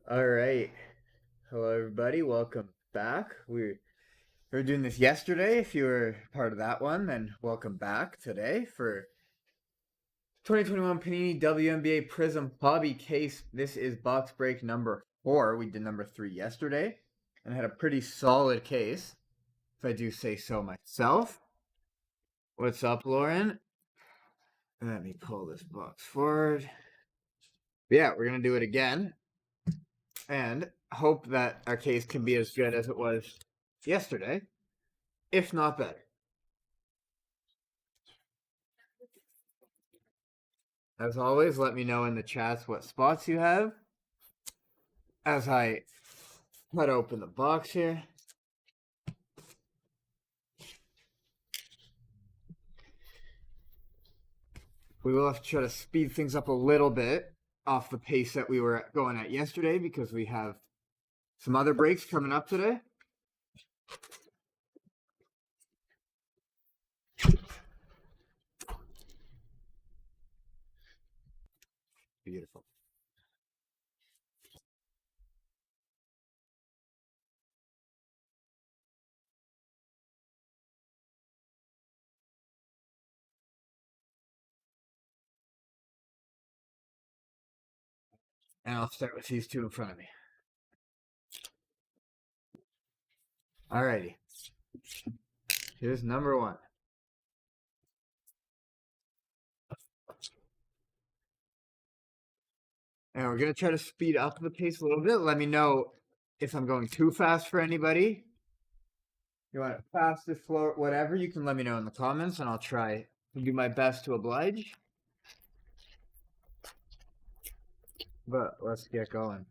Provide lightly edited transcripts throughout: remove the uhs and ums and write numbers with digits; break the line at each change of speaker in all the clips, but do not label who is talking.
All right. Hello, everybody. Welcome back. We were doing this yesterday. If you were part of that one, then welcome back today for 2021 Panini WNBA Prizm Hobby Case. This is box break number 4. We did number 3 yesterday and had a pretty solid case, if I do say so myself. What's up, Lauren? Let me pull this box forward. Yeah, we're going to do it again and hope that our case can be as good as it was yesterday, if not better. As always, let me know in the chats what spots you have as I cut open the box here. We will have to try to speed things up a little bit off the pace that we were going at yesterday because we have some other breaks coming up today. Beautiful. And I'll start with these two in front of me. Alrighty. Here's number 1. And we're going to try to speed up the pace a little bit. Let me know if I'm going too fast for anybody. You want it fast, slow, whatever, you can let me know in the comments, and I'll try to do my best to oblige. But let's get going.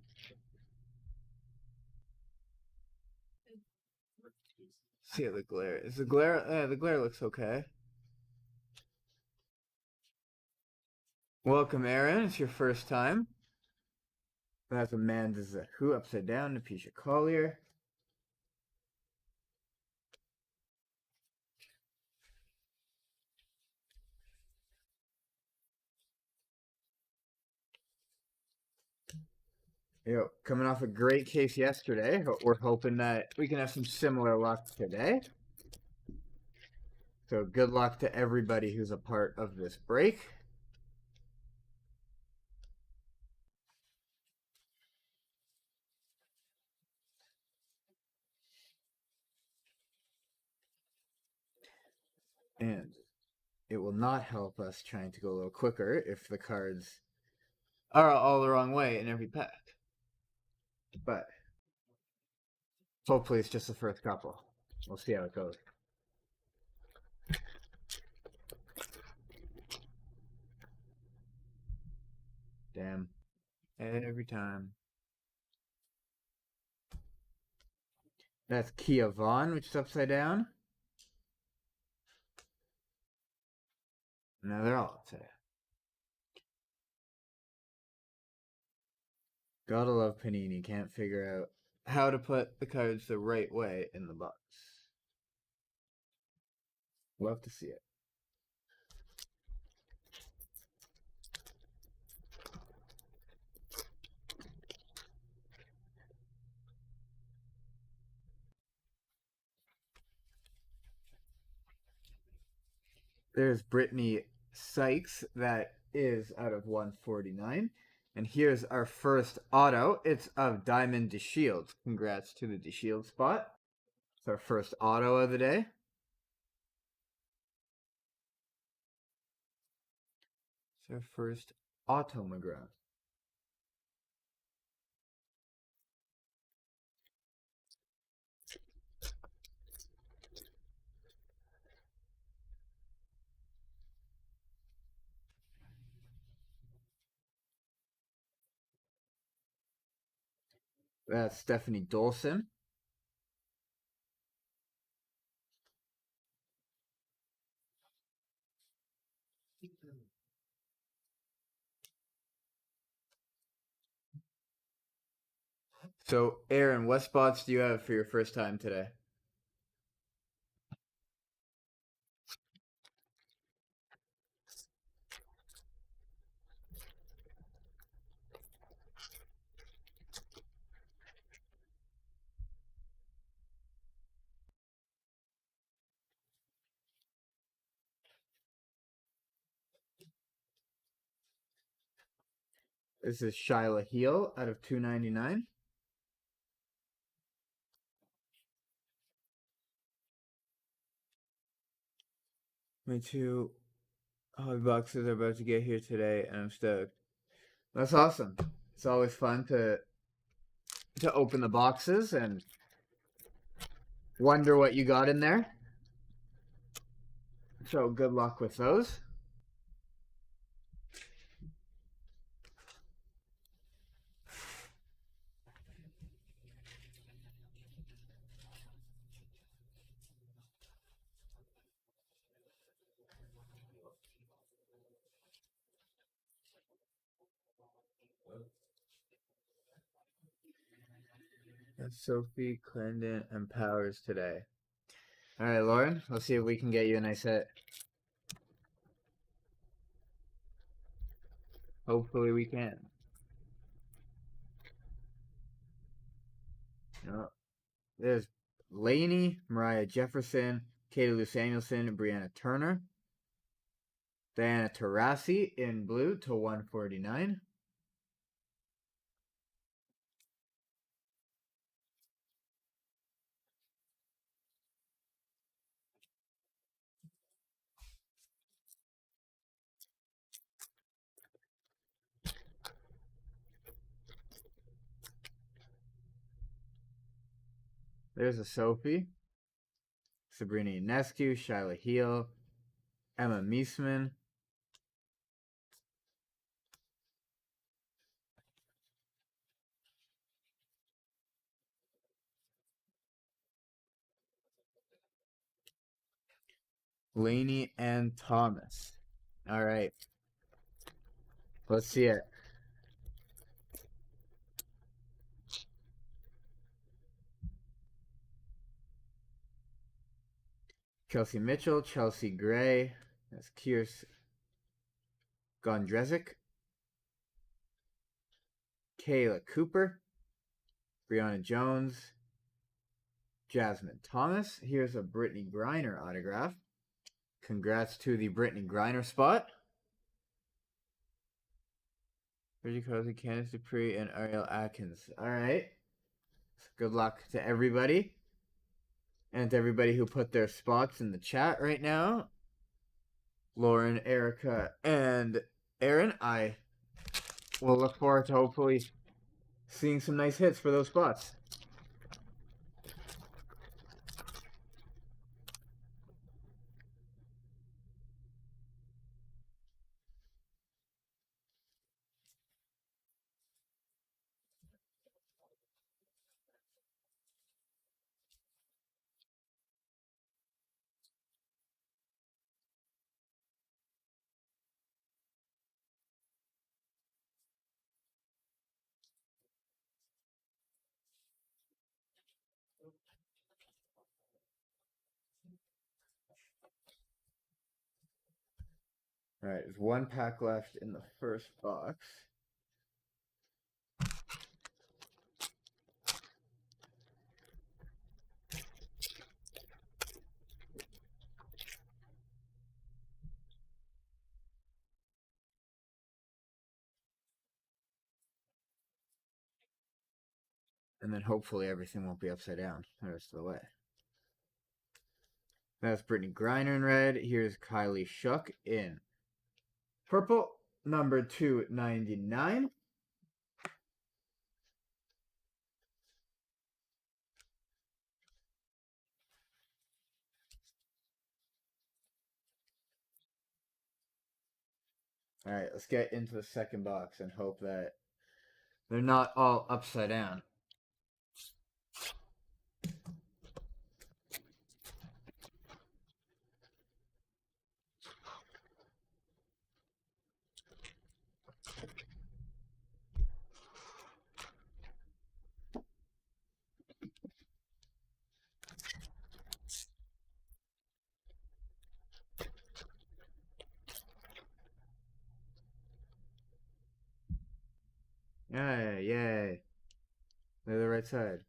See the glare. Is the glare? The glare looks okay. Welcome, Aaron. It's your first time. That's Amanda's Who upside down. Alicia Collier. Yo, coming off a great case yesterday. We're hoping that we can have some similar luck today. So good luck to everybody who's a part of this break. And it will not help us trying to go a little quicker if the cards are all the wrong way in every pack. But hopefully it's just the first couple. We'll see how it goes. Damn. Every time. That's Kia Vaughn, which is upside down. No, they're all upside down. Gotta love Panini. Can't figure out how to put the cards the right way in the box. Love to see it. There's Brittany Sykes. That is out of 149. And here's our first auto. It's of Diamond DeShields. Congrats to the DeShields spot. It's our first auto of the day. It's our first autograph. That's Stephanie Dolson. So, Aaron, what spots do you have for your first time today? This is Shyla Heel out of 299. My 2 hobby boxes are about to get here today, and I'm stoked. That's awesome. It's always fun to open the boxes and wonder what you got in there. So good luck with those. That's Sophie, Clarendon, and Powers today. All right, Lauren, let's see if we can get you a nice hit. Hopefully we can. No. There's Lainey, Mariah Jefferson, Katie Lou Samuelson, Brianna Turner, Diana Taurasi in blue to 149. There's a Sophie, Sabrina Ionescu, Shyla Heel, Emma Meesman, Laney, and Thomas. All right. Let's see it. Kelsey Mitchell, Chelsea Gray, that's Kierce Gondrezic, Kayla Cooper, Brianna Jones, Jasmine Thomas. Here's a Brittany Griner autograph. Congrats to the Brittany Griner spot. Reggie Cosley, Candace Dupree, and Ariel Atkins. All right. Good luck to everybody. And to everybody who put their spots in the chat right now. Lauren, Erica, and Aaron, I will look forward to hopefully seeing some nice hits for those spots. All right, there's one pack left in the first box. And then hopefully everything won't be upside down the rest of the way. That's Brittany Griner in red. Here's Kylie Shuck in purple, number 299. All right, let's get into the second box and hope that they're not all upside down. Yay, yay. They're the right side.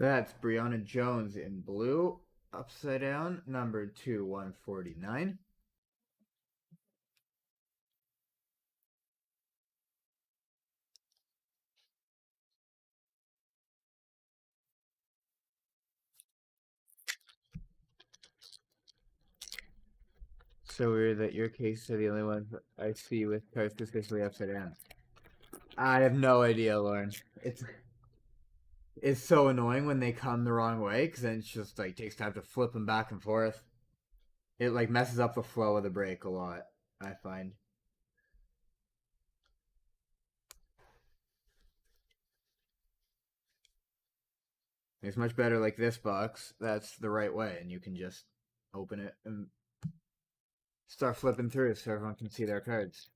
That's Brianna Jones in blue, upside down, number 2/149. So weird that your cases are the only ones I see with cards consistently upside down. I have no idea, Lauren. It's so annoying when they come the wrong way, because then it's just like takes time to flip them back and forth. It like messes up the flow of the break a lot, I find. It's much better like this box. That's the right way, and you can just open it and start flipping through so everyone can see their cards.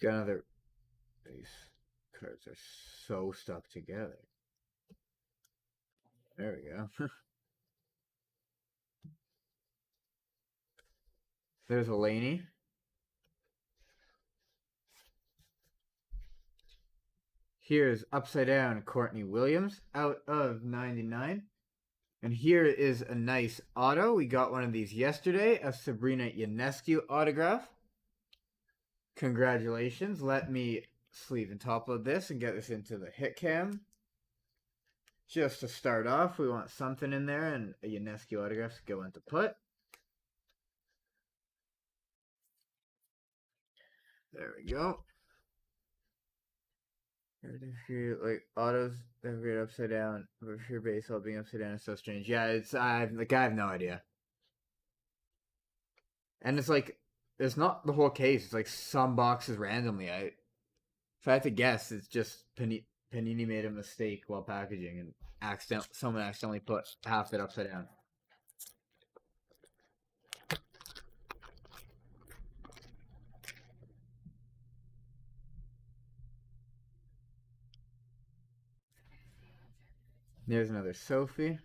Got another. These cards are so stuck together. There we go. There's a Laney. Here's upside down Courtney Williams out of 99. And here is a nice auto. We got one of these yesterday, a Sabrina Ionescu autograph. Congratulations. Let me sleeve and top load this and get this into the hit cam. Just to start off, we want something in there, and a Ionescu autograph to go into put. There we go. If you like autos that read upside down, but if your baseball being upside down is so strange. Yeah, it's I have no idea. And it's like it's not the whole case. It's like some boxes randomly. If I had to guess, it's just Panini made a mistake while packaging and someone accidentally put half it upside down. There's another Sophie.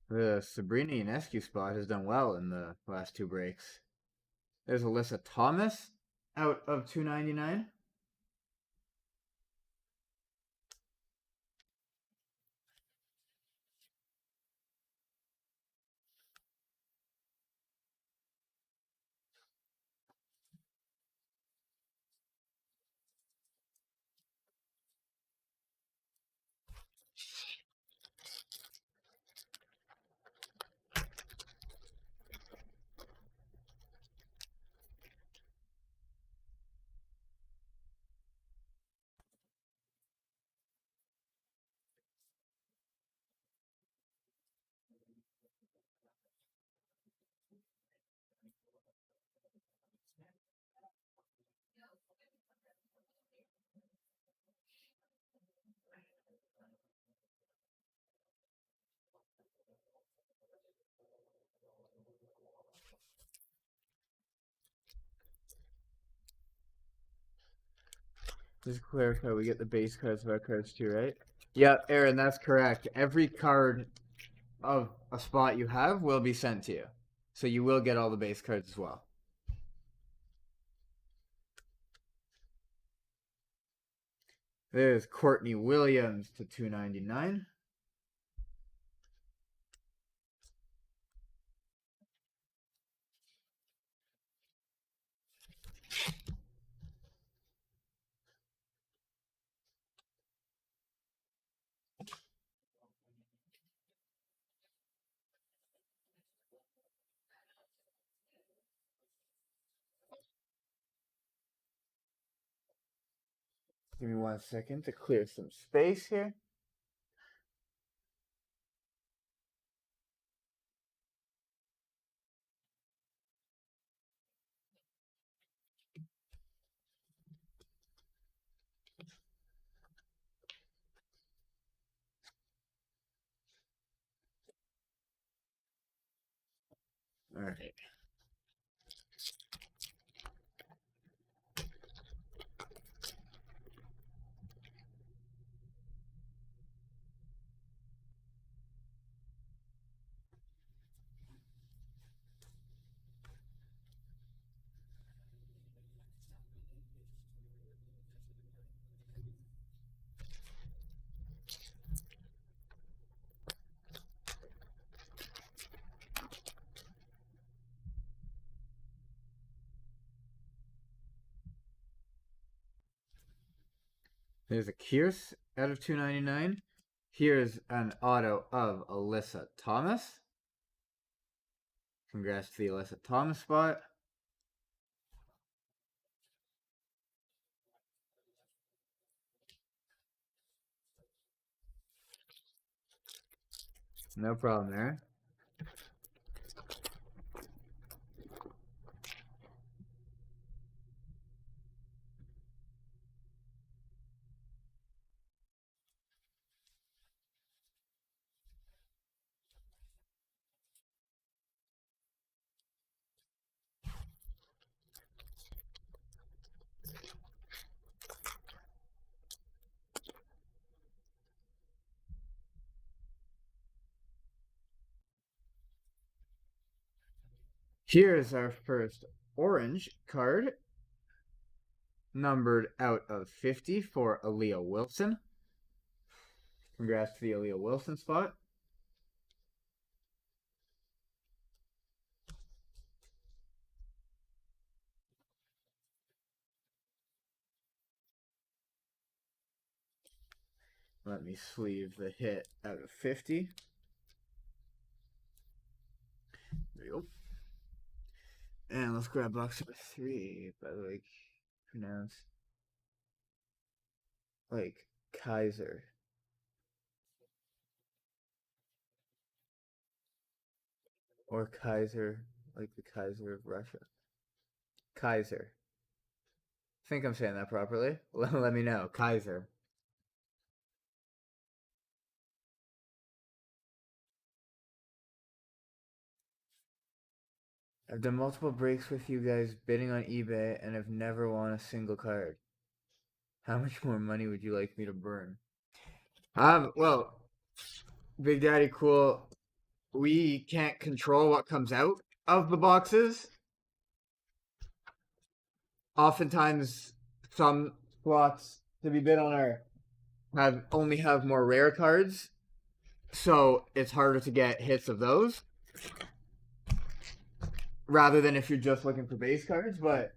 The Sabrina Ionescu spot has done well in the last two breaks. There's Alyssa Thomas out of 299. Just to clarify, we get the base cards of our cards too, right? Yeah, Aaron, that's correct. Every card of a spot you have will be sent to you. So you will get all the base cards as well. There's Courtney Williams to 299. Give me 1 second to clear some space here. All right. There's a Kierce out of 299. Here's an auto of Alyssa Thomas. Congrats to the Alyssa Thomas spot. No problem there. Here's our first orange card, numbered out of 50 for Aaliyah Wilson. Congrats to the Aaliyah Wilson spot. Let me sleeve the hit out of 50. There you go. And let's grab box number 3, by the way, pronounce like Kaiser. Or Kaiser, like the Kaiser of Russia. Kaiser. I think I'm saying that properly. Let me know. Kaiser. I've done multiple breaks with you guys bidding on eBay and have never won a single card. How much more money would you like me to burn? Well, Big Daddy Cool, we can't control what comes out of the boxes. Oftentimes, some slots to be bid on only have more rare cards, so it's harder to get hits of those rather than if you're just looking for base cards. But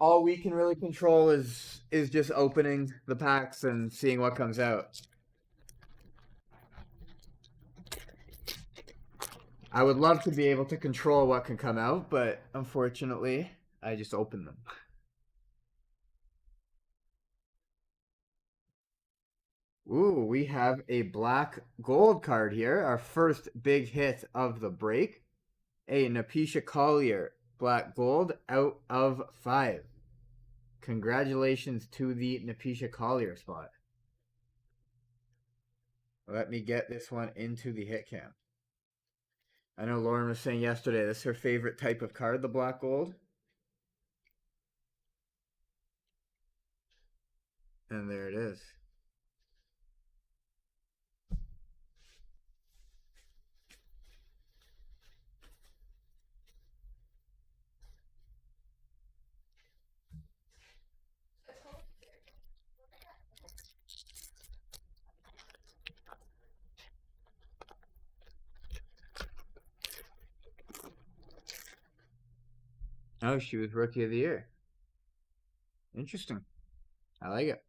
all we can really control is just opening the packs and seeing what comes out. I would love to be able to control what can come out, but unfortunately, I just open them. Ooh, we have a black gold card here. Our first big hit of the break. A Napisha Collier black gold out of 5. Congratulations to the Napisha Collier spot. Let me get this one into the hit cam. I know Lauren was saying yesterday this is her favorite type of card, the black gold. And there it is. Oh, she was Rookie of the Year. Interesting. I like it.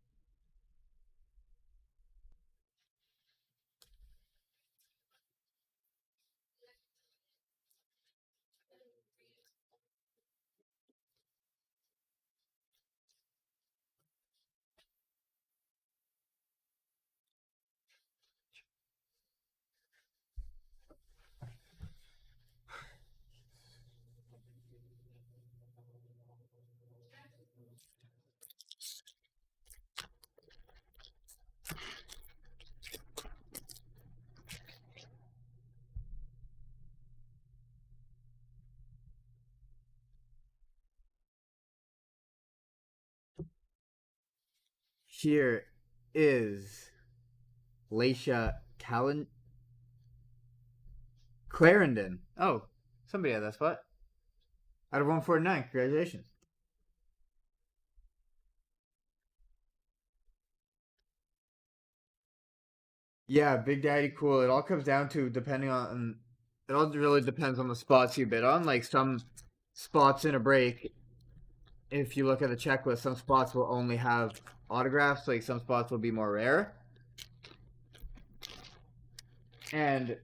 Here is Alicia, Calan, Clarendon. Oh, somebody had that spot. Out of 149. Congratulations. Yeah, Big Daddy Cool. It all comes down to depending on. It all really depends on the spots you bid on. Like some spots in a break, if you look at the checklist, some spots will only have autographs. Like some spots will be more rare, and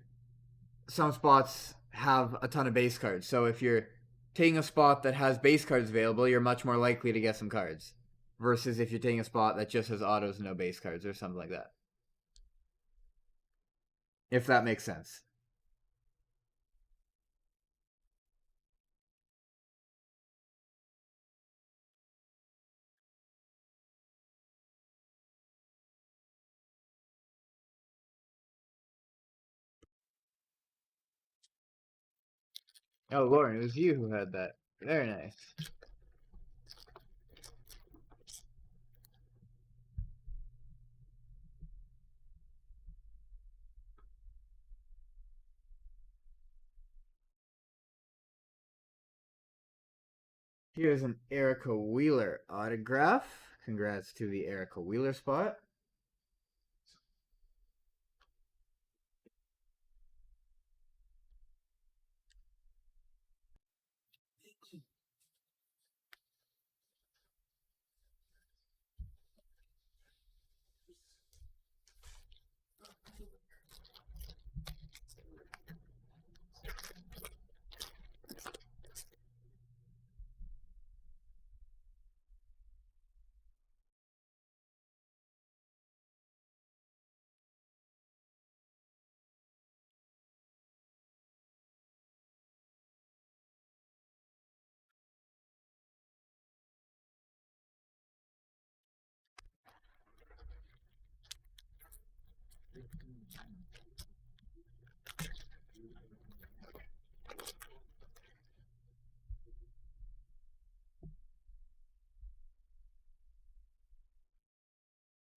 some spots have a ton of base cards. So if you're taking a spot that has base cards available, you're much more likely to get some cards. Versus if you're taking a spot that just has autos and no base cards or something like that. If that makes sense. Oh, Lauren, it was you who had that. Very nice. Here's an Erica Wheeler autograph. Congrats to the Erica Wheeler spot.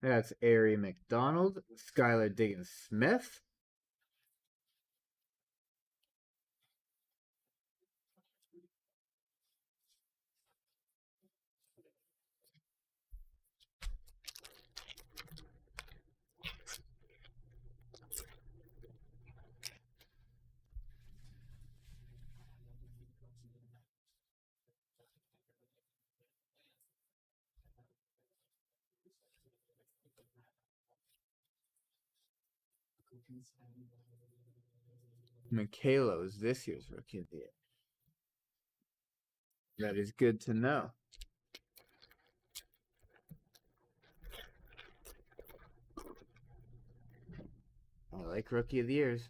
That's Ari McDonald, Skylar Diggins Smith. Mikhailo is this year's Rookie of the Year. That is good to know. I like Rookie of the Years.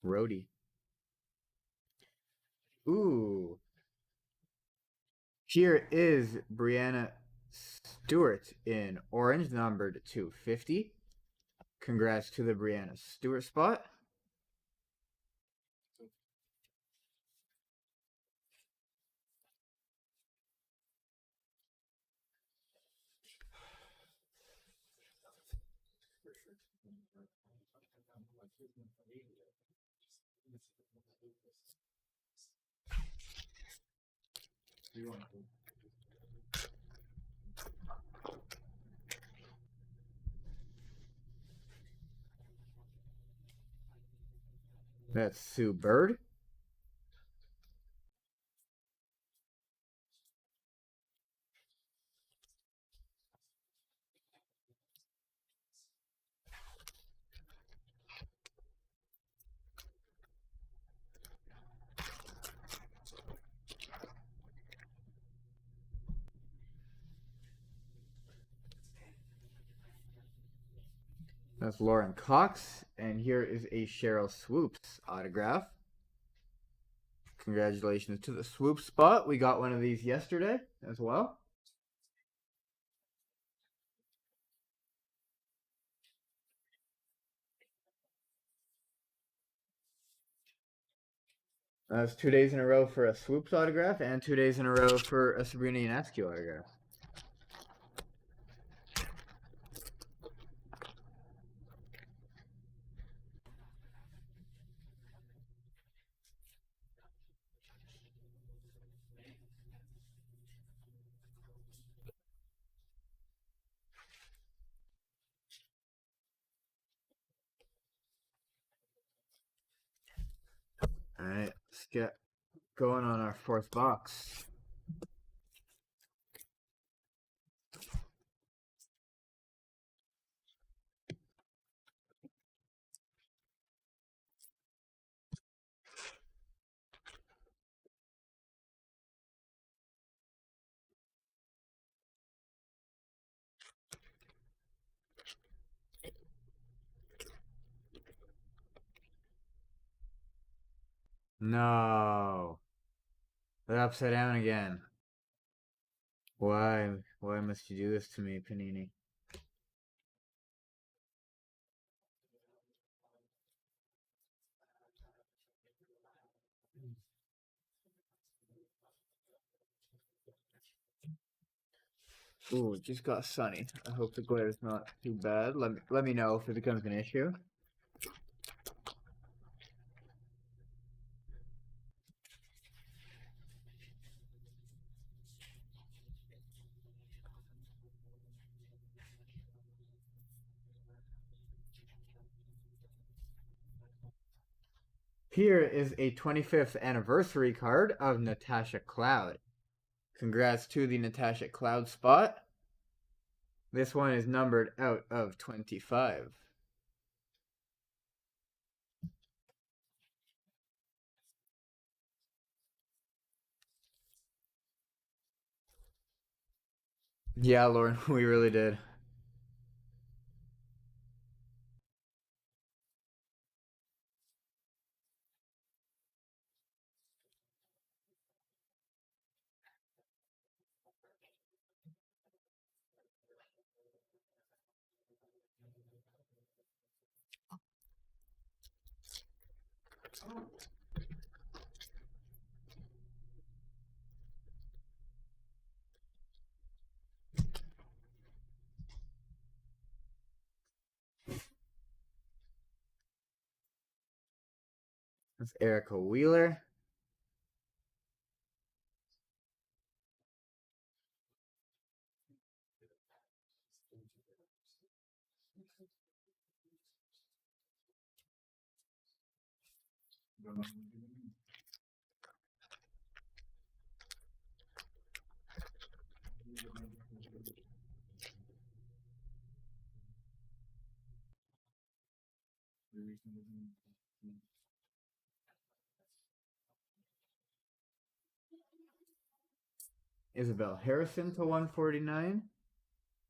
Rhodey. Ooh. Here is Brianna Stewart in orange, numbered 250. Congrats to the Brianna Stewart spot. That's Sue Bird. That's Lauren Cox. And here is a Cheryl Swoops autograph. Congratulations to the Swoop spot. We got one of these yesterday as well. That's 2 days in a row for a Swoops autograph and 2 days in a row for a Sabrina Ionescu autograph. Let's get going on our fourth box. No. They're upside down again. Why? Why must you do this to me, Panini? Ooh, it just got sunny. I hope the glare is not too bad. Let me know if it becomes an issue. Here is a 25th anniversary card of Natasha Cloud. Congrats to the Natasha Cloud spot. This one is numbered out of 25. Yeah, Lauren, we really did. That's Erica Wheeler. Isabel Harrison to 149.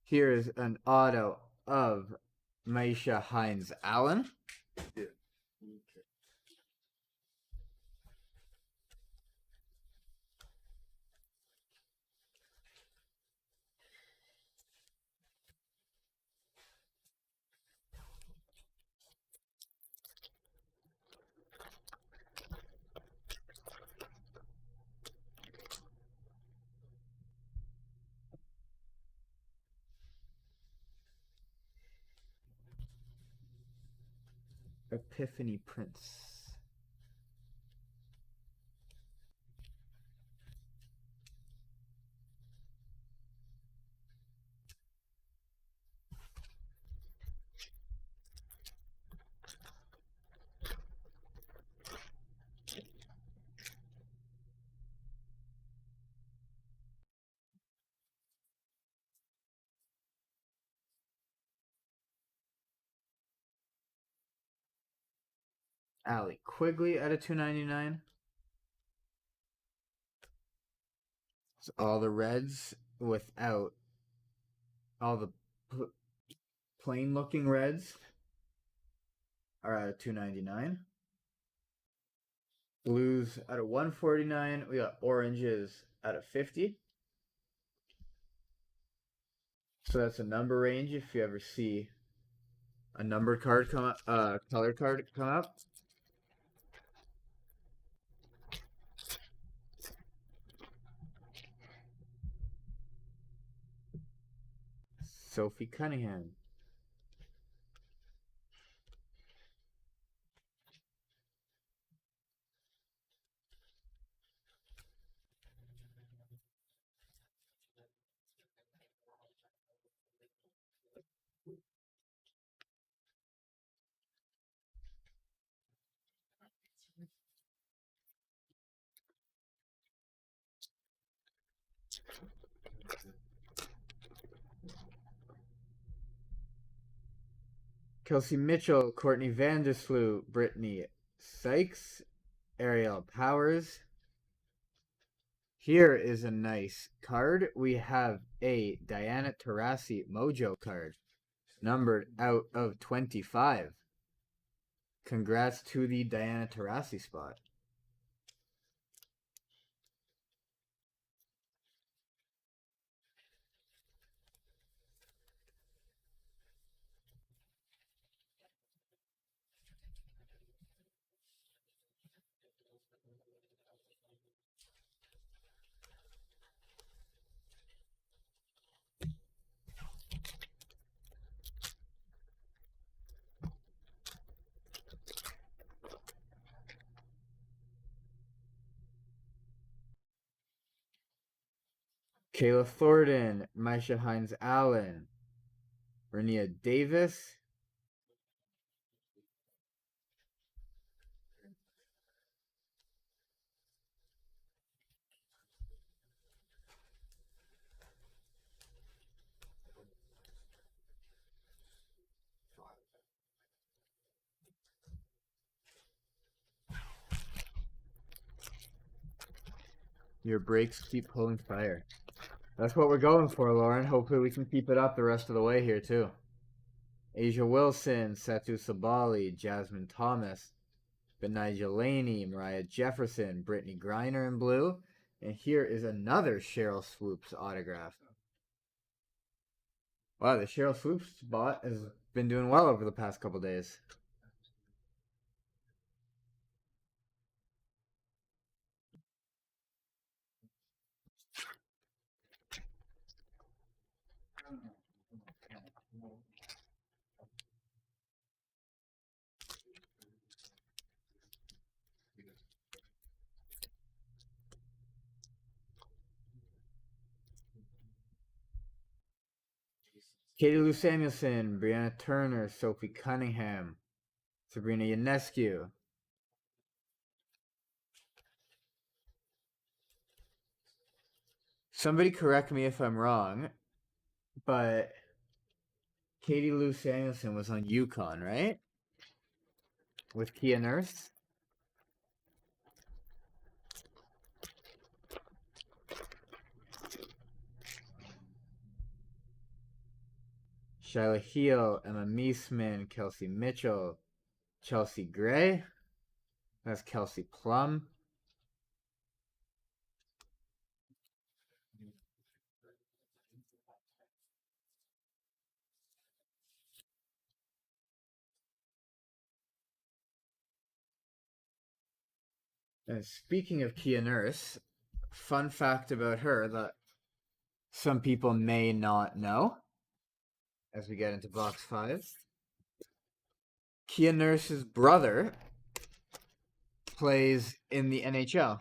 Here is an auto of Maisha Hines Allen. Epiphany Prince. Allie Quigley at a 299. So all the reds without all the plain looking reds are at a 299. Blues at a 149. We got oranges at a 50. So that's a number range if you ever see a numbered card come up, color card come up. Sophie Cunningham. Kelsey Mitchell, Courtney Vandersloot, Brittany Sykes, Ariel Powers. Here is a nice card. We have a Diana Taurasi Mojo card, numbered out of 25. Congrats to the Diana Taurasi spot. Kayla Thornton, Misha Hines Allen, Renia Davis, your breaks keep pulling fire. That's what we're going for, Lauren. Hopefully we can keep it up the rest of the way here, too. Asia Wilson, Satu Sabali, Jasmine Thomas, Benija Laney, Mariah Jefferson, Brittany Griner in blue. And here is another Cheryl Swoops autograph. Wow, the Cheryl Swoops spot has been doing well over the past couple days. Katie Lou Samuelson, Brianna Turner, Sophie Cunningham, Sabrina Ionescu. Somebody correct me if I'm wrong, but Katie Lou Samuelson was on UConn, right? With Kia Nurse. Shyla Heel, Emma Meesman, Kelsey Mitchell, Chelsea Gray. That's Kelsey Plum. And speaking of Kia Nurse, fun fact about her that some people may not know as we get into box 5. Kia Nurse's brother plays in the NHL.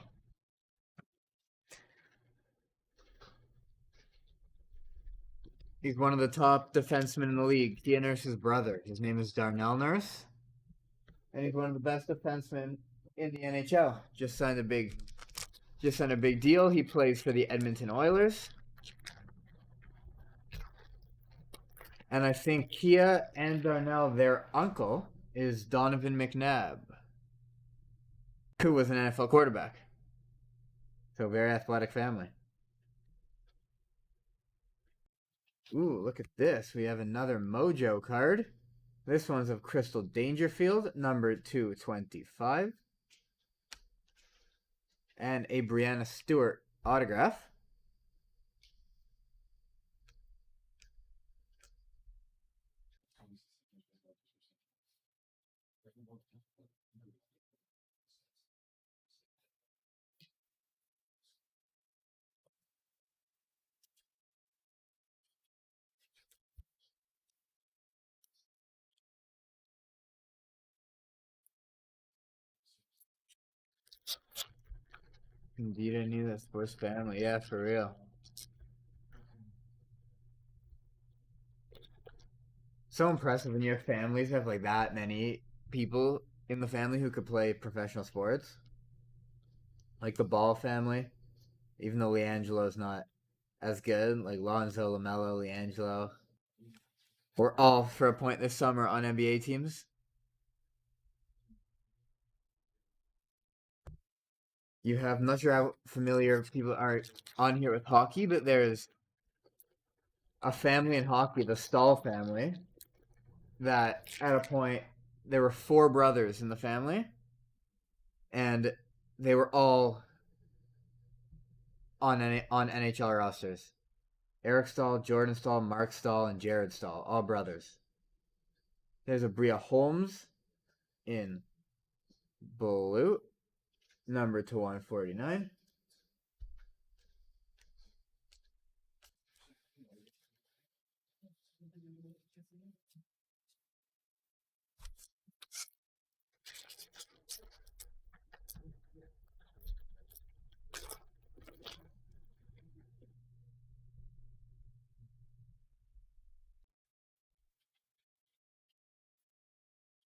He's one of the top defensemen in the league. Kia Nurse's brother. His name is Darnell Nurse. And he's one of the best defensemen in the NHL. Just signed a big deal. He plays for the Edmonton Oilers. And I think Kia and Darnell, their uncle, is Donovan McNabb, who was an NFL quarterback. So very athletic family. Ooh, look at this. We have another Mojo card. This one's of Crystal Dangerfield, number 225. And a Brianna Stewart autograph. Indeed, I knew that sports family. Yeah, for real. So impressive when your families have like that many people in the family who could play professional sports. Like the Ball family, even though LiAngelo's not as good, like Lonzo, LaMelo, LiAngelo. We're all for a point this summer on NBA teams. You have, I'm not sure how familiar people are on here with hockey, but there's a family in hockey, the Stahl family, that at a point there were 4 brothers in the family, and they were all on NHL rosters. Eric Stahl, Jordan Stahl, Mark Stahl, and Jared Stahl, all brothers. There's a Bria Holmes in blue, number to 149.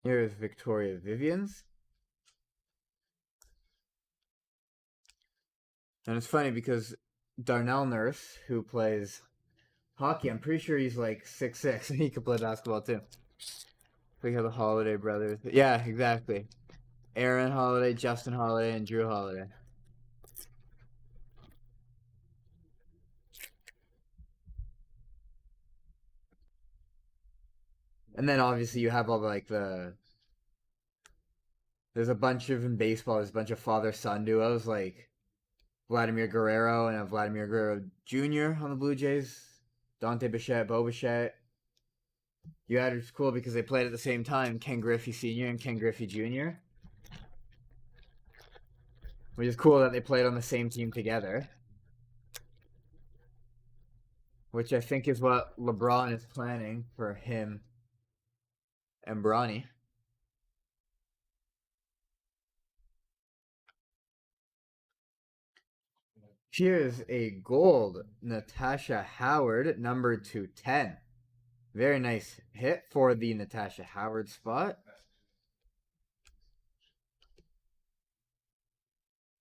Here's Victoria Vivian's. And it's funny because Darnell Nurse, who plays hockey, I'm pretty sure he's like 6'6", and he could play basketball too. We have the Holiday brothers. Yeah, exactly. Aaron Holiday, Justin Holiday, and Drew Holiday. And then obviously you have all like there's a bunch of in baseball, there's a bunch of father-son duos like Vladimir Guerrero and Vladimir Guerrero Jr. on the Blue Jays. Dante Bichette, Bo Bichette. You had it's cool because they played at the same time, Ken Griffey Sr. and Ken Griffey Jr. Which is cool that they played on the same team together. Which I think is what LeBron is planning for him and Bronny. Here's a gold Natasha Howard, number 210. Very nice hit for the Natasha Howard spot.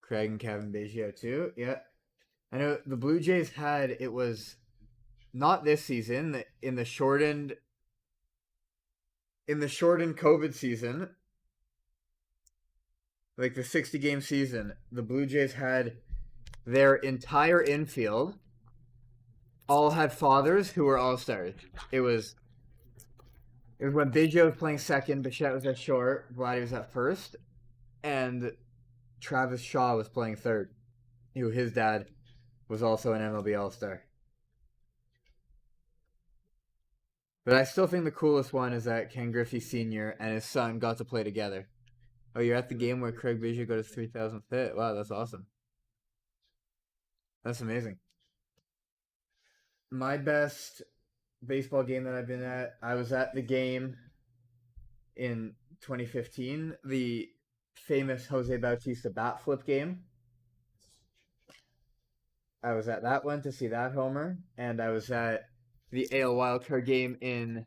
Craig and Kevin Biggio too. Yeah. I know the Blue Jays had, it was not this season, in the shortened COVID season, like the 60-game season, the Blue Jays had their entire infield all had fathers who were all-stars. It was when Biggio was playing second, Bichette was at short, Vladdy was at first, and Travis Shaw was playing third, who his dad was also an MLB All-Star. But I still think the coolest one is that Ken Griffey Sr. and his son got to play together. Oh, you're at the game where Craig Biggio got his 3,000th hit. Wow, that's awesome. That's amazing. My best baseball game that I've been at, I was at the game in 2015, the famous Jose Bautista bat flip game. I was at that one to see that homer, and I was at the AL wildcard game in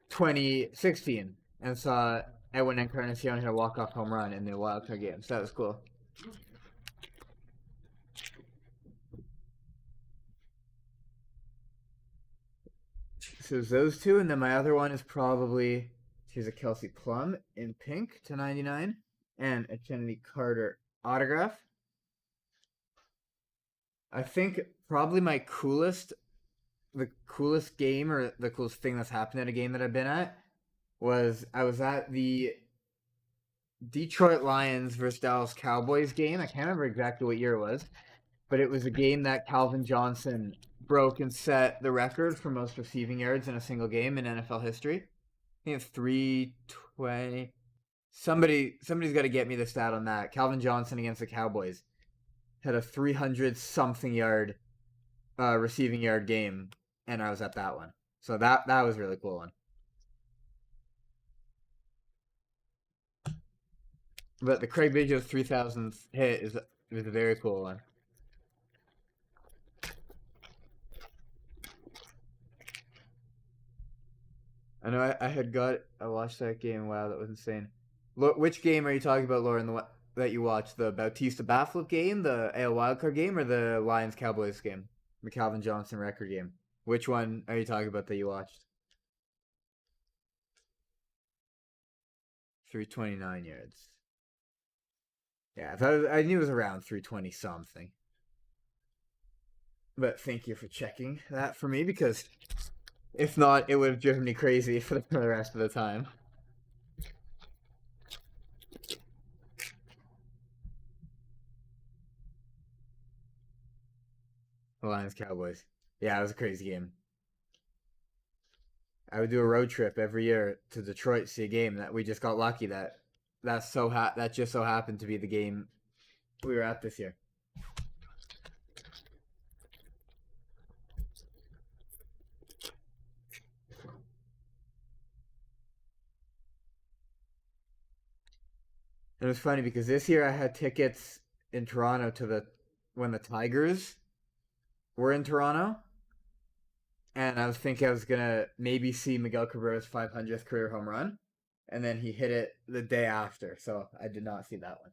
2016 and saw Edwin Encarnacion hit a walk-off home run in the wildcard game, so that was cool. So those two, and then my other one is probably, here's a Kelsey Plum in pink to 99, and a Kennedy Carter autograph. I think probably the coolest game or the coolest thing that's happened at a game that I've been at was I was at the Detroit Lions versus Dallas Cowboys game. I can't remember exactly what year it was, but it was a game that Calvin Johnson broke and set the record for most receiving yards in a single game in NFL history. I think it's 320. Somebody's got to get me the stat on that. Calvin Johnson against the Cowboys had a 300-something yard receiving yard game, and I was at that one. So that was a really cool one. But the Craig Biggio 3,000th hit is a very cool one. I know I watched that game. Wow, that was insane. Which game are you talking about, Lauren, that you watched? The Bautista bat flip game, the AL wildcard game, or the Lions Cowboys game? The Calvin Johnson record game? Which one are you talking about that you watched? 329 yards. Yeah, I knew it was around 320 something. But thank you for checking that for me, because if not, it would have driven me crazy for the rest of the time. The Lions Cowboys. Yeah, it was a crazy game. I would do a road trip every year to Detroit to see a game. That we just got lucky that that just so happened to be the game we were at this year. It was funny because this year I had tickets in Toronto to when the Tigers were in Toronto, and I was thinking I was gonna maybe see Miguel Cabrera's 500th career home run, and then he hit it the day after, so I did not see that one.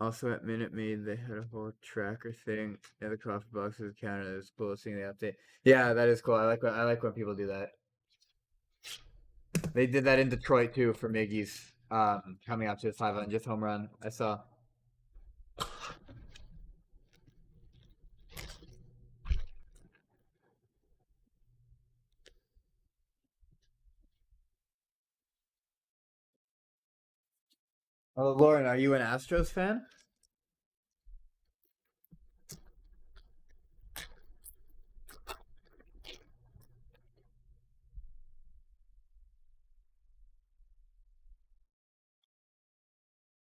Also at Minute Maid, they had a whole tracker thing in the coffee boxes counted as cool as seeing the update. Yeah, that is cool. I like when people do that. They did that in Detroit too for Miggy's coming up to his 500th home run. I saw. Oh, Lauren, are you an Astros fan?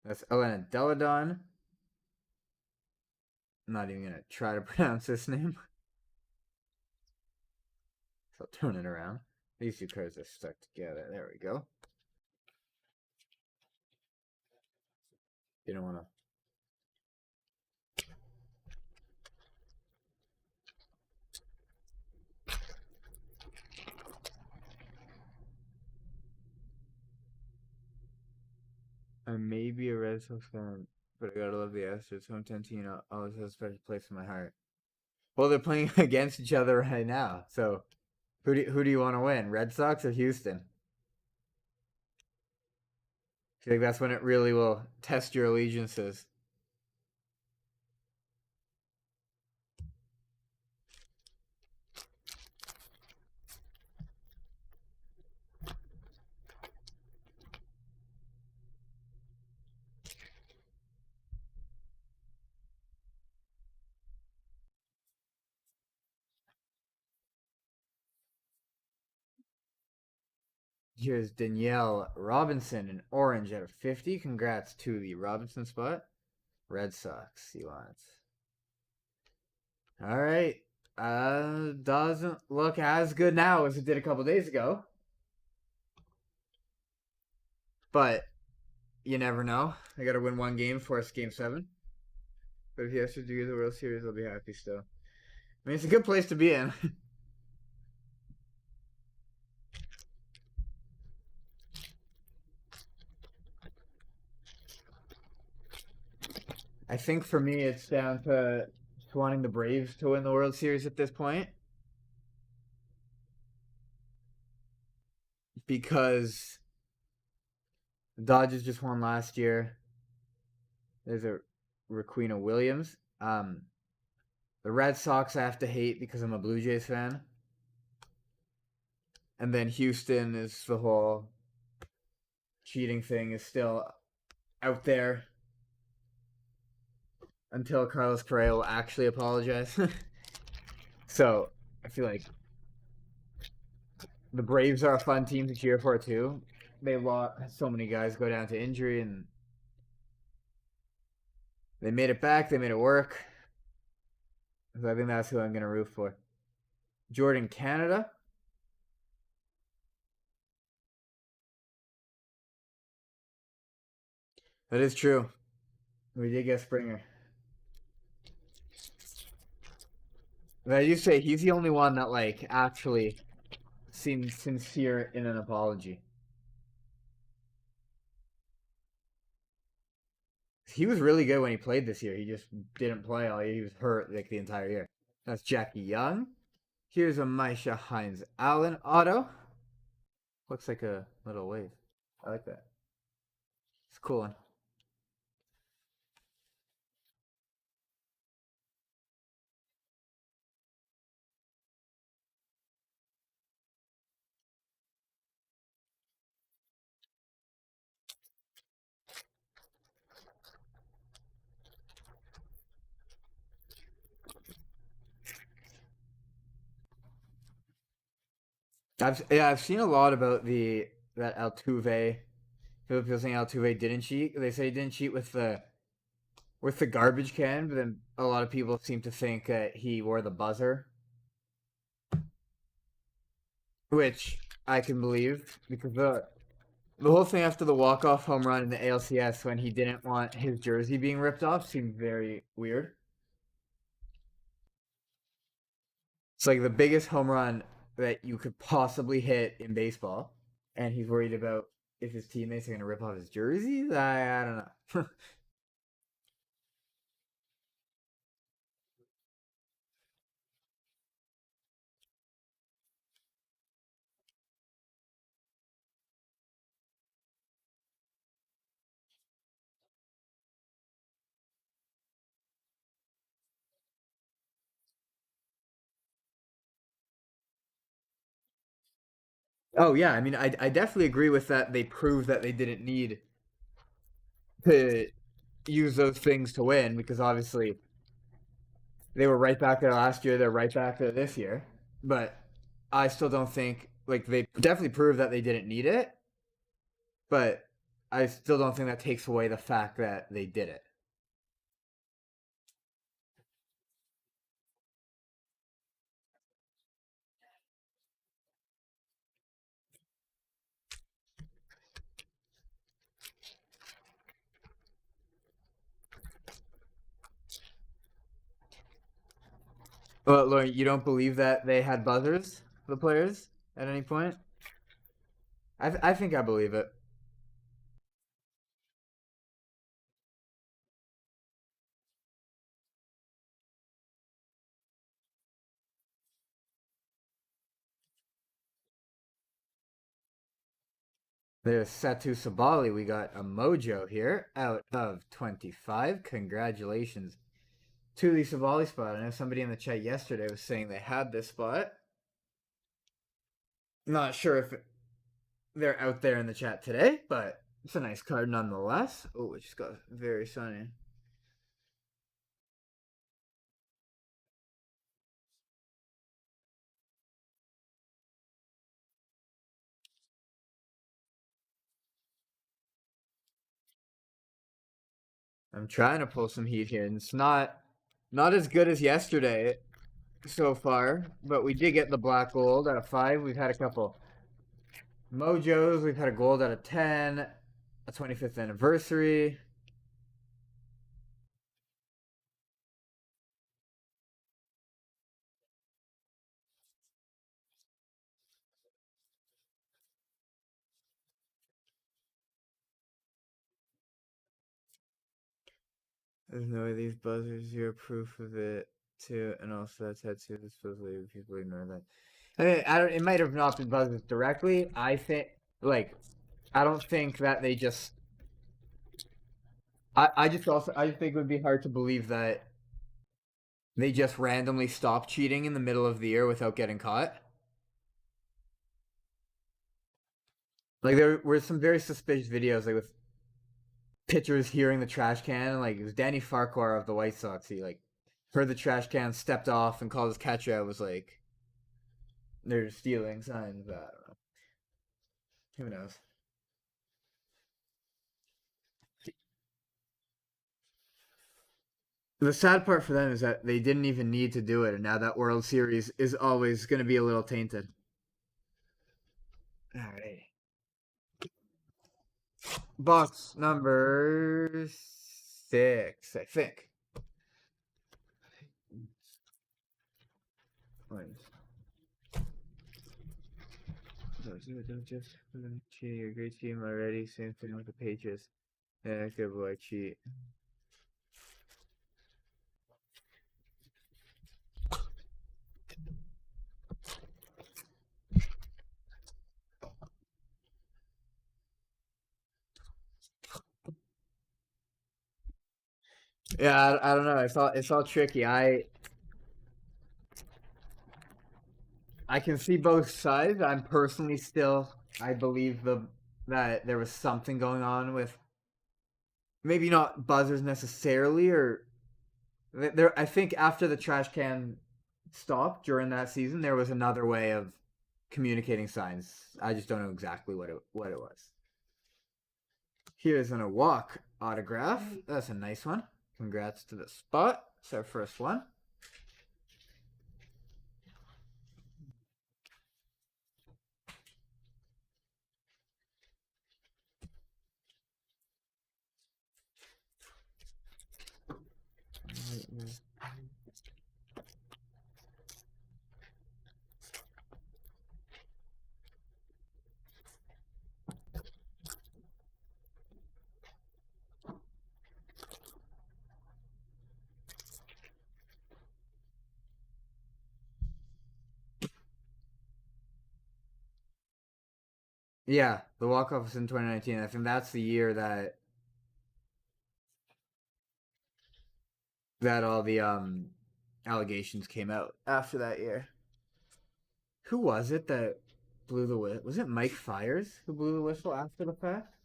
That's Elena Deladon. I'm not even gonna try to pronounce this name. So I'll turn it around. These two cards are stuck together. There we go. You don't want to. I may be a Red Sox fan, but I gotta love the Astros. Hometown team always has a special place in my heart. Well, they're playing against each other right now, so who do you want to win, Red Sox or Houston? I feel like that's when it really will test your allegiances. Here's Danielle Robinson in orange out of 50. Congrats to the Robinson spot. Red Sox, Elance. All right. Doesn't look as good now as it did a couple days ago. But you never know. I got to win one game for us, game 7. But if he has to do the World Series, I'll be happy still. I mean, it's a good place to be in. I think for me, it's down to wanting the Braves to win the World Series at this point. Because the Dodgers just won last year. There's a Raquina Williams. The Red Sox I have to hate because I'm a Blue Jays fan. And then Houston is the whole cheating thing is still out there until Carlos Correa will actually apologize. So I feel like the Braves are a fun team to cheer for too. They lost so many guys go down to injury, and they made it back. They made it work. So I think that's who I'm going to root for. Jordan Canada. That is true. We did get Springer. But you say he's the only one that like actually seemed sincere in an apology. He was really good when he played this year. He just didn't play all year. He was hurt like the entire year. That's Jackie Young. Here's a Misha Hines Allen auto. Looks like a little wave. I like that. It's a cool one. I've seen a lot about that Altuve. People saying Altuve didn't cheat. They say he didn't cheat with the garbage can, but then a lot of people seem to think that he wore the buzzer, which I can believe because the whole thing after the walk-off home run in the ALCS when he didn't want his jersey being ripped off seemed very weird. It's like the biggest home run that you could possibly hit in baseball, and he's worried about if his teammates are going to rip off his jerseys. I don't know. Oh yeah, I mean, I definitely agree with that. They proved that they didn't need to use those things to win because obviously they were right back there last year. They're right back there this year, but I still don't think like they definitely proved that they didn't need it, but I still don't think that takes away the fact that they did it. Well, Lauren, you don't believe that they had buzzers, the players, at any point? I think I believe it. There's Satu Sabali. We got a mojo here out of 25. Congratulations to the Sabali spot. I know somebody in the chat yesterday was saying they had this spot. Not sure if they're out there in the chat today, but it's a nice card nonetheless. Oh, it just got very sunny. I'm trying to pull some heat here, and it's not as good as yesterday so far, but we did get the black gold out of 5. We've had a couple mojos. We've had a gold out of 10, a 25th anniversary. There's no way these buzzers here proof of it too, and also that tattoo is supposedly people ignore that. I mean, I don't. It might have not been buzzers directly. I think, like, I don't think that they just. I just think it would be hard to believe that they just randomly stopped cheating in the middle of the year without getting caught. Like there were some very suspicious videos, like with pitchers hearing the trash can, and like it was Danny Farquhar of the White Sox. He like heard the trash can, stepped off, and called his catcher out. Was like they're stealing signs. I don't know. Who knows? The sad part for them is that they didn't even need to do it, and now that World Series is always going to be a little tainted. All right. Box number 6, I think. Don't just cheat. You're a great team already. Same thing with the Patriots. Yeah, good boy, cheat. Yeah, I don't know. It's all tricky. I can see both sides. I'm personally still I believe that there was something going on with maybe not buzzers necessarily or there I think after the trash can stopped during that season there was another way of communicating signs. I just don't know exactly what it was. Here's an a walk autograph. That's a nice one. Congrats to the spot. It's our first one. Yeah, the walk off was in 2019. I think that's the year that all the allegations came out after that year. Who was it that blew the whistle? Was it Mike Fires who blew the whistle after the fact?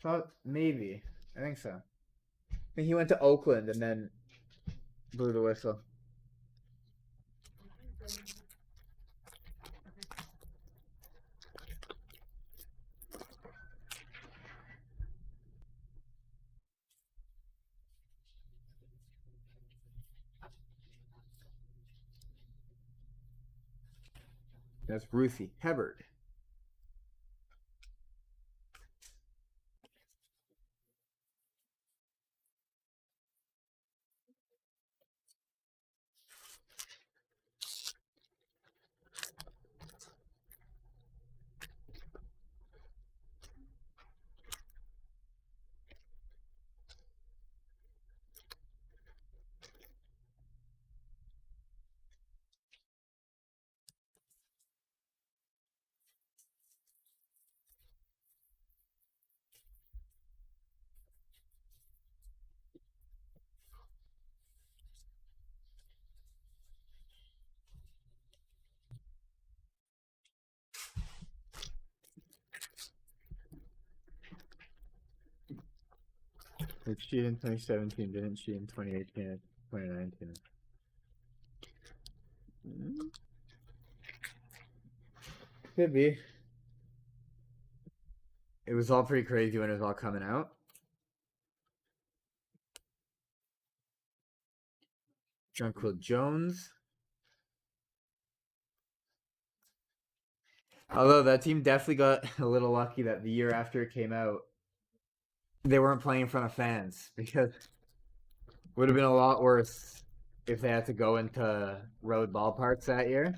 Thought maybe. I think so. I think he went to Oakland and then blew the whistle. That's Ruthie Hebard. Like she in 2017, didn't she in 2018 and 2019? Could be. It was all pretty crazy when it was all coming out. Jonquil Jones. Although that team definitely got a little lucky that the year after it came out, they weren't playing in front of fans because it would have been a lot worse if they had to go into road ballparks that year.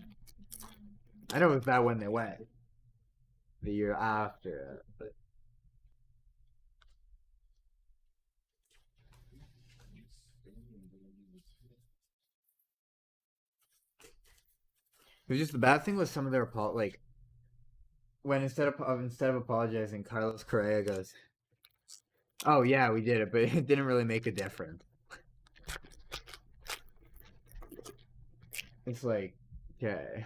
I know it was bad when they went the year after, but it was just the bad thing was some of their like when instead of apologizing, Carlos Correa goes, "Oh yeah, we did it, but it didn't really make a difference." It's like, okay,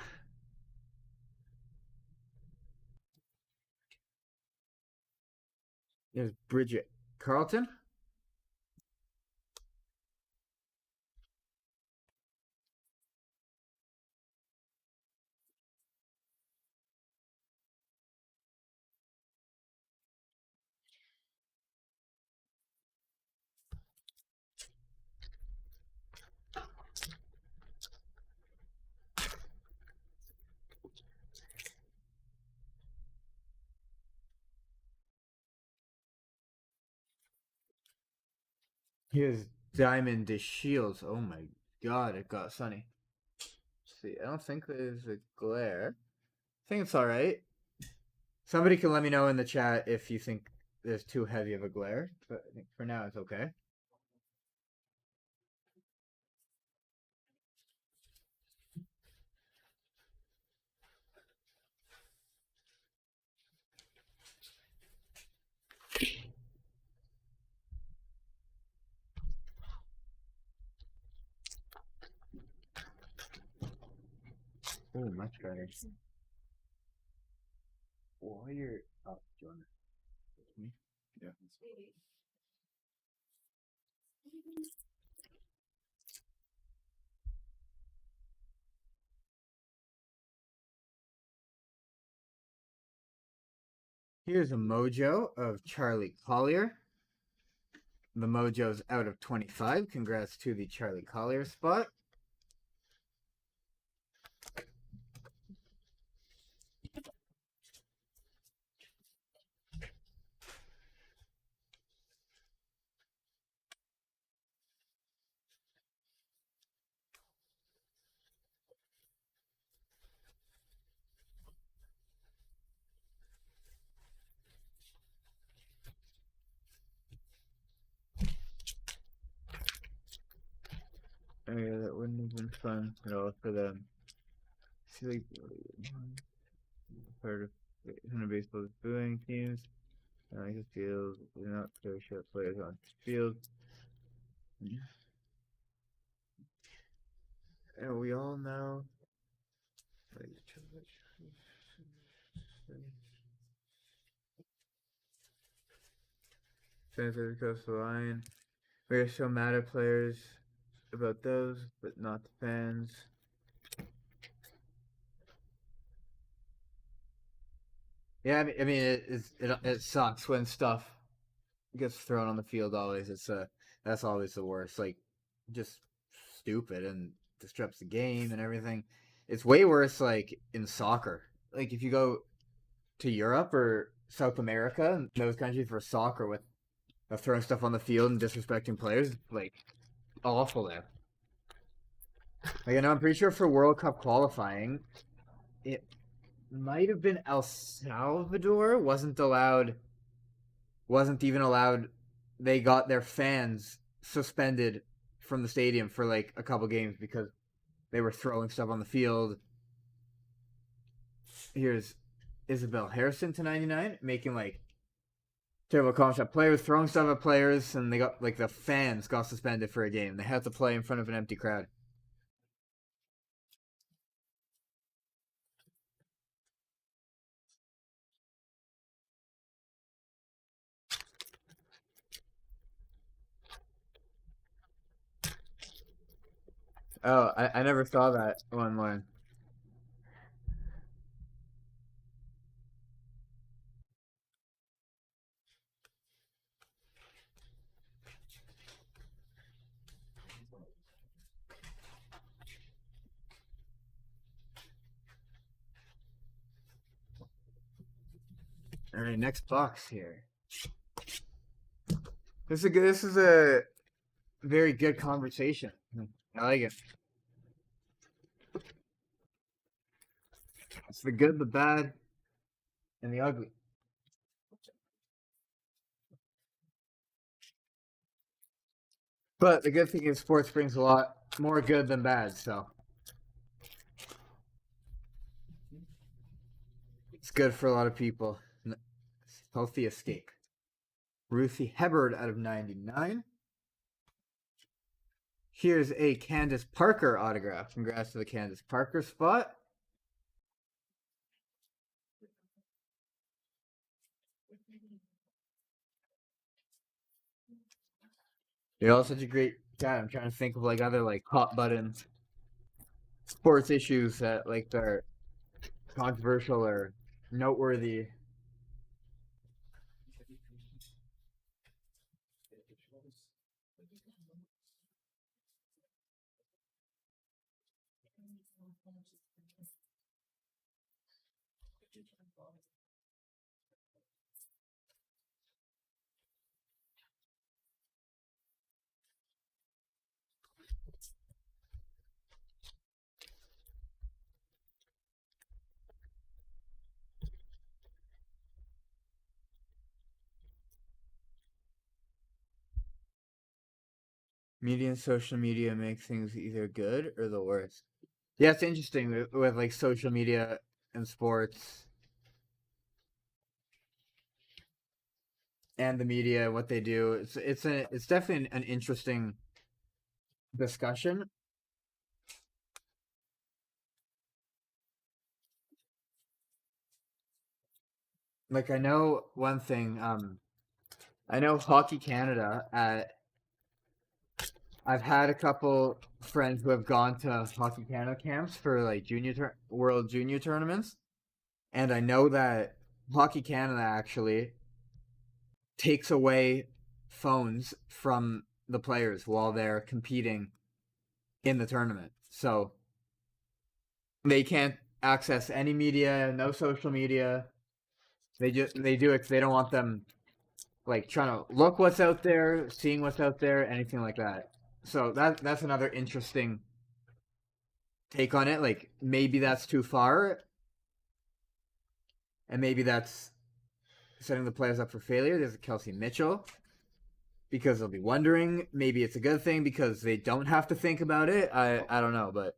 there's Bridget Carlton. Here's Diamond de Shields. Oh my god, it got sunny. Let's see, I don't think there's a glare. I think it's alright. Somebody can let me know in the chat if you think there's too heavy of a glare, but I think for now it's okay. Oh, much better. Warrior. Oh, Jordan. Me? Yeah. Here's a mojo of Charlie Collier. The mojo's out of 25. Congrats to the Charlie Collier spot. Oh yeah, that wouldn't have been fun at all for them. See, like, part of baseball's booing teams. I like the field. They're not very sharp players on the field. And we all know. Fans across the line. We are so mad at players about those, but not the fans. Yeah, I mean, it sucks when stuff gets thrown on the field. Always, that's always the worst. Like, just stupid and disrupts the game and everything. It's way worse, like in soccer. Like if you go to Europe or South America and those countries for soccer with throwing stuff on the field and disrespecting players, like awful there. Like I know, I'm pretty sure for World Cup qualifying, it might have been El Salvador wasn't even allowed. They got their fans suspended from the stadium for like a couple games because they were throwing stuff on the field. Here's Isabel Harrison to 99, making like terrible comments at players, throwing stuff at players, and they got like the fans got suspended for a game. They had to play in front of an empty crowd. Oh, I never saw that online. All right, next box here. This is a very good conversation. I like it. It's the good, the bad, and the ugly. But the good thing is sports brings a lot more good than bad, so it's good for a lot of people. Healthy escape. Ruthie Hebard out of 99. Here's a Candace Parker autograph. Congrats to the Candace Parker spot. You're all such a great guy. I'm trying to think of like other like hot button sports issues that like are controversial or noteworthy. Media and social media make things either good or the worst. Yeah, it's interesting with like social media and sports and the media, what they do. It's definitely an interesting discussion. like I know one thing. I know Hockey Canada. I've had a couple friends who have gone to Hockey Canada camps for like World Junior tournaments, and I know that Hockey Canada actually takes away phones from the players while they're competing in the tournament. So they can't access any media, no social media. They do it 'cause they don't want them like trying to look what's out there, seeing what's out there, anything like that. So that's another interesting take on it. Like maybe that's too far, and maybe that's setting the players up for failure. There's a Kelsey Mitchell because they'll be wondering. Maybe it's a good thing because they don't have to think about it. I don't know, but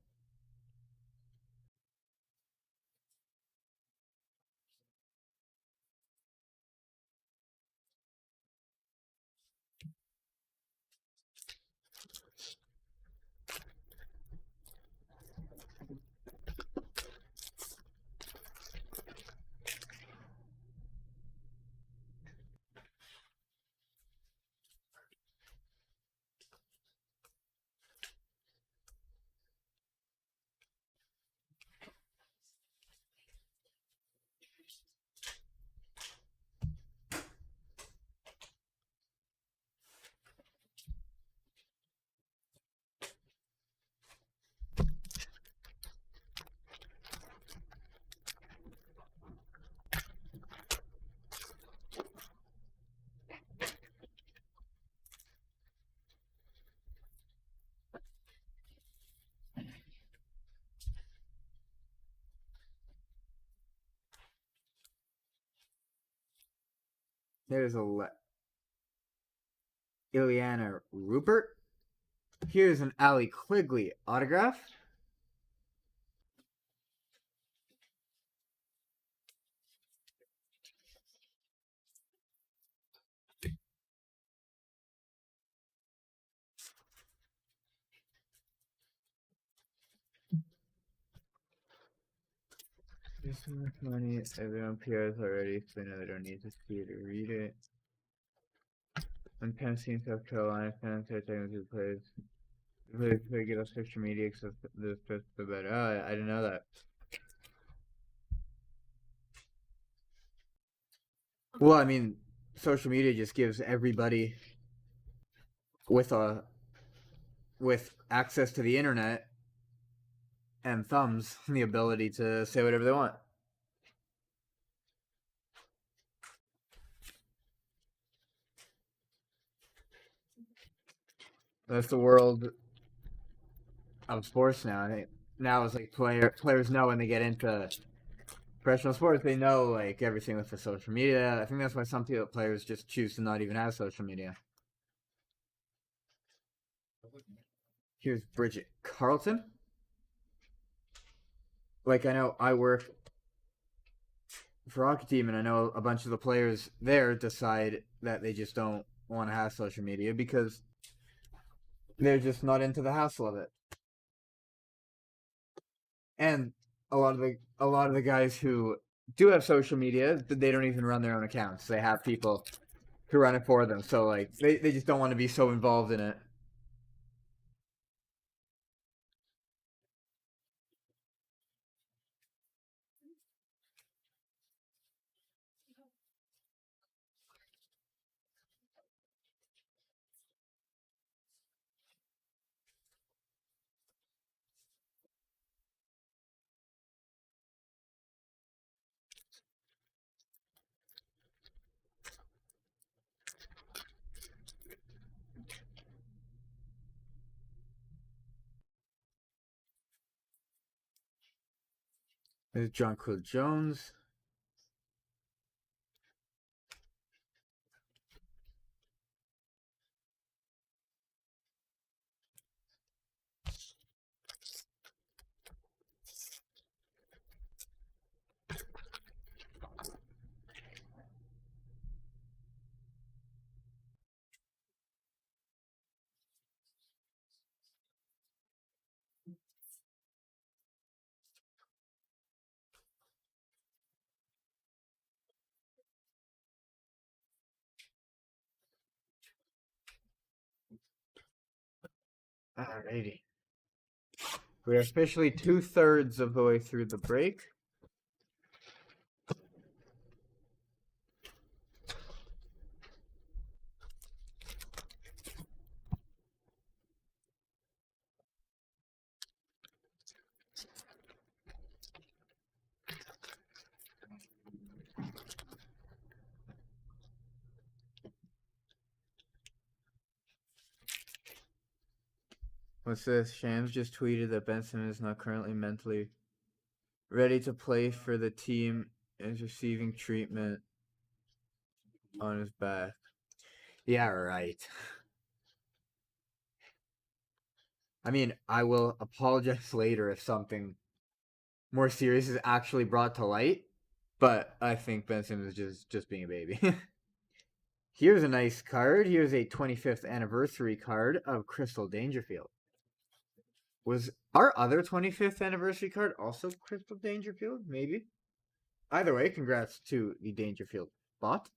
there's Ileana Rupert. Here's an Allie Quigley autograph. There's so much money. Everyone PRs already, so I don't need to see it or read it. When Tennessee and South Carolina fans are talking to players, they get off social media except the first the better. Oh, I didn't know that. Well, I mean, social media just gives everybody with a with access to the internet and thumbs the ability to say whatever they want. That's the world of sports now. I think now it's like players know when they get into professional sports, they know like everything with the social media. I think that's why some players just choose to not even have social media. Here's Bridget Carlton. Like I know I work for hockey team, and I know a bunch of the players there decide that they just don't want to have social media because they're just not into the hassle of it. And a lot of the guys who do have social media, they don't even run their own accounts. They have people who run it for them. So like they just don't want to be so involved in it. There's John Claude Jones. Alrighty. We're officially 2/3 of the way through the break. What's this? Shams just tweeted that Benson is not currently mentally ready to play for the team and is receiving treatment on his back. Yeah, right. I mean, I will apologize later if something more serious is actually brought to light, but I think Benson is just being a baby. Here's a nice card. Here's a 25th anniversary card of Crystal Dangerfield. Was our other 25th anniversary card also Crystal Dangerfield? Maybe. Either way, congrats to the Dangerfield bot.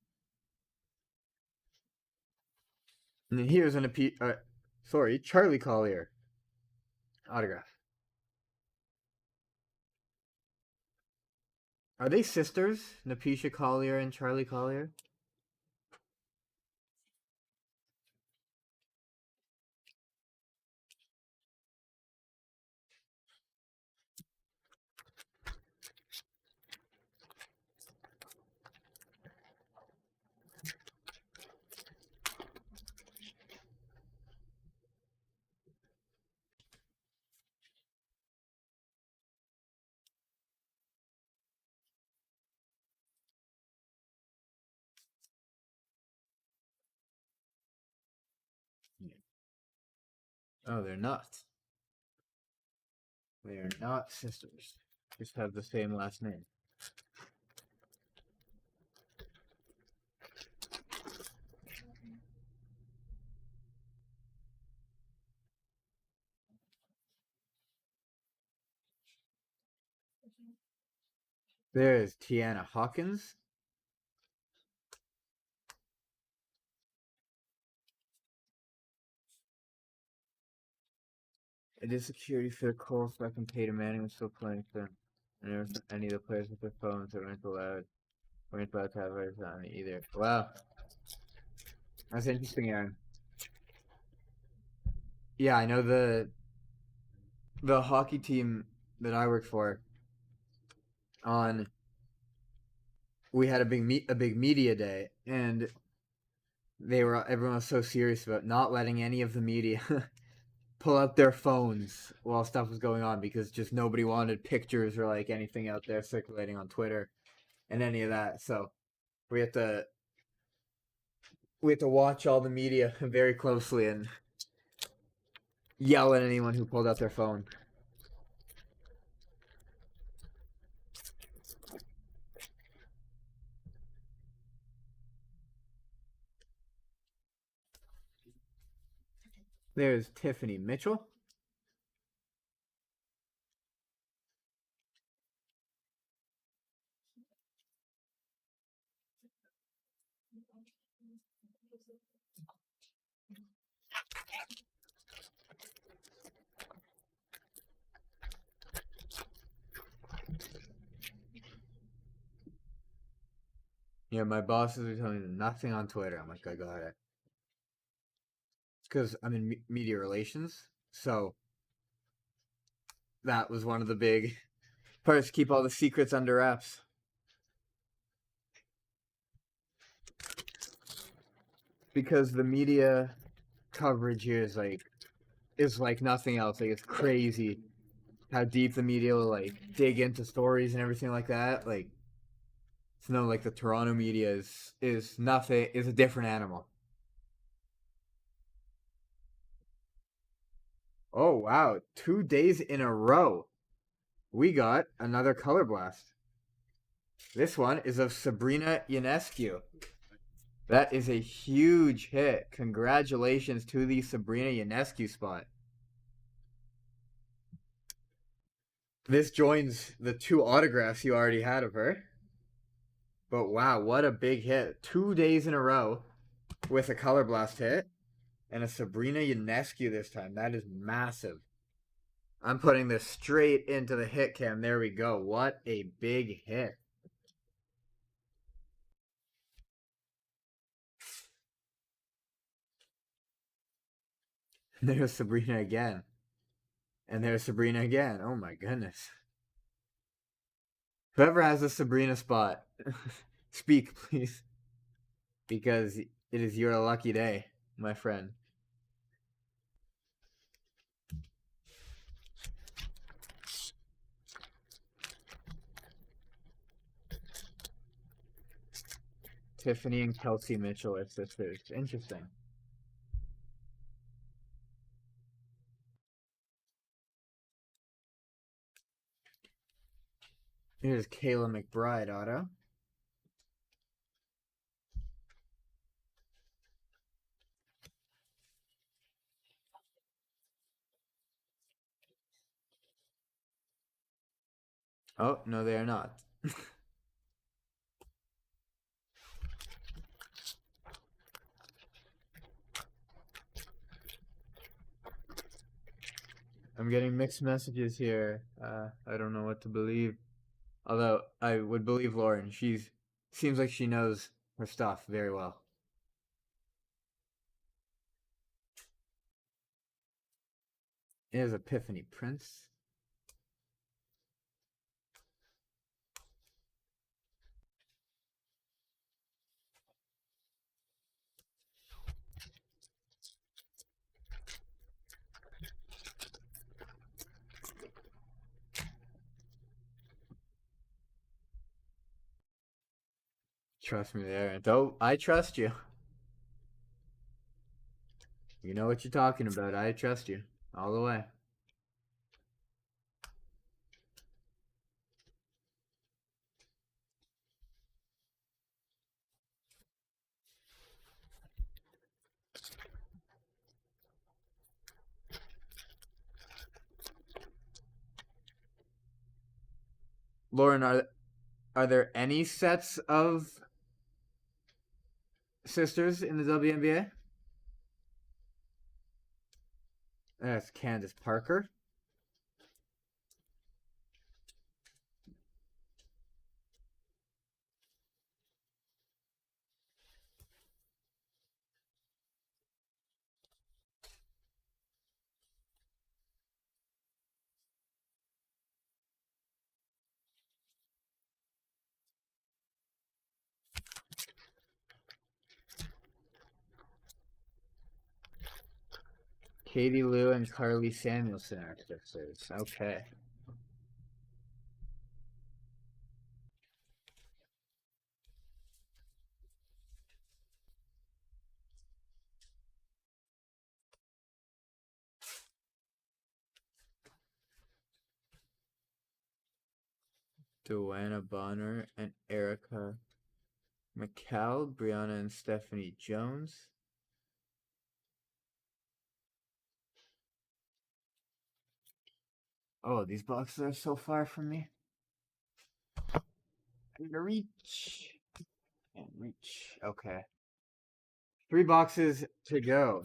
And then here's an Charlie Collier autograph. Are they sisters? Napisha Collier and Charlie Collier? Oh, they're not. They are not sisters. Just have the same last name. There's Tiana Hawkins. It is security for the Colts, so I can pay to Manning was still playing for them. And there was any of the players with their phones that weren't allowed to have others on either. Wow. That's interesting, Aaron. Yeah, I know the hockey team that I work for we had a big media day, and everyone was so serious about not letting any of the media pull out their phones while stuff was going on, because just nobody wanted pictures or like anything out there circulating on Twitter and any of that. So we have to watch all the media very closely and yell at anyone who pulled out their phone. There's Tiffany Mitchell. Yeah, my bosses are telling me nothing on Twitter. I'm like, I got it. It's because I'm in media relations, so that was one of the big parts, keep all the secrets under wraps. Because the media coverage here is like nothing else. Like, it's crazy how deep the media will like dig into stories and everything like that. Like, it's no, like the Toronto media is nothing, is a different animal. Oh wow, 2 days in a row we got another Color Blast. This one is of Sabrina Ionescu. That is a huge hit. Congratulations to the Sabrina Ionescu spot. This joins the 2 autographs you already had of her. But wow, what a big hit. 2 days in a row with a Color Blast hit. And a Sabrina Ionescu this time. That is massive. I'm putting this straight into the hit cam. There we go. What a big hit. There's Sabrina again. And there's Sabrina again. Oh my goodness. Whoever has a Sabrina spot, speak, please. Because it is your lucky day, my friend. Tiffany and Kelsey Mitchell are sisters. Interesting. Here's Kayla McBride auto. Oh, no, they are not. I'm getting mixed messages here. I don't know what to believe. Although I would believe Lauren. Seems like she knows her stuff very well. Here's Epiphany Prince. Trust me there. Though I trust you. You know what you're talking about. I trust you. All the way. Lauren, are there any sets of sisters in the WNBA? That's Candace Parker. Katie Lou and Carly Samuelson are sisters. Okay. Joanna Bonner and Erica McCall, Brianna and Stephanie Jones. Oh, these boxes are so far from me. I need to reach. Can't reach. Okay. 3 boxes to go.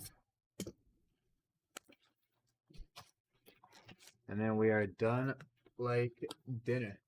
And then we are done like dinner.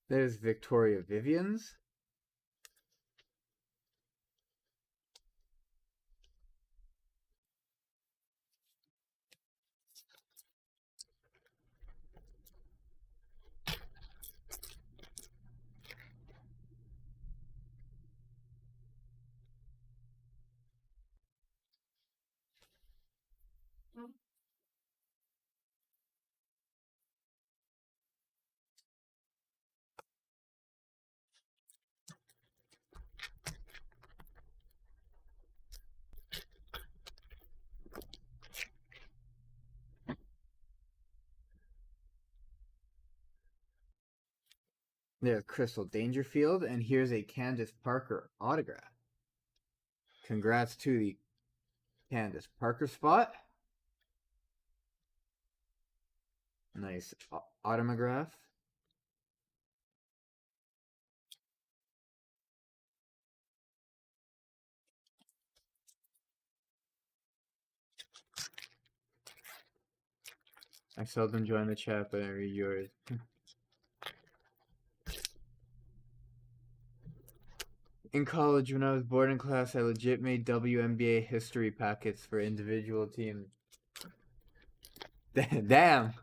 There's Victoria Vivian's. There's Crystal Dangerfield, and here's a Candace Parker autograph. Congrats to the Candace Parker spot. Nice autograph. I seldom join the chat, but I read yours. In college, when I was boarding class, I legit made WNBA history packets for individual teams. Damn!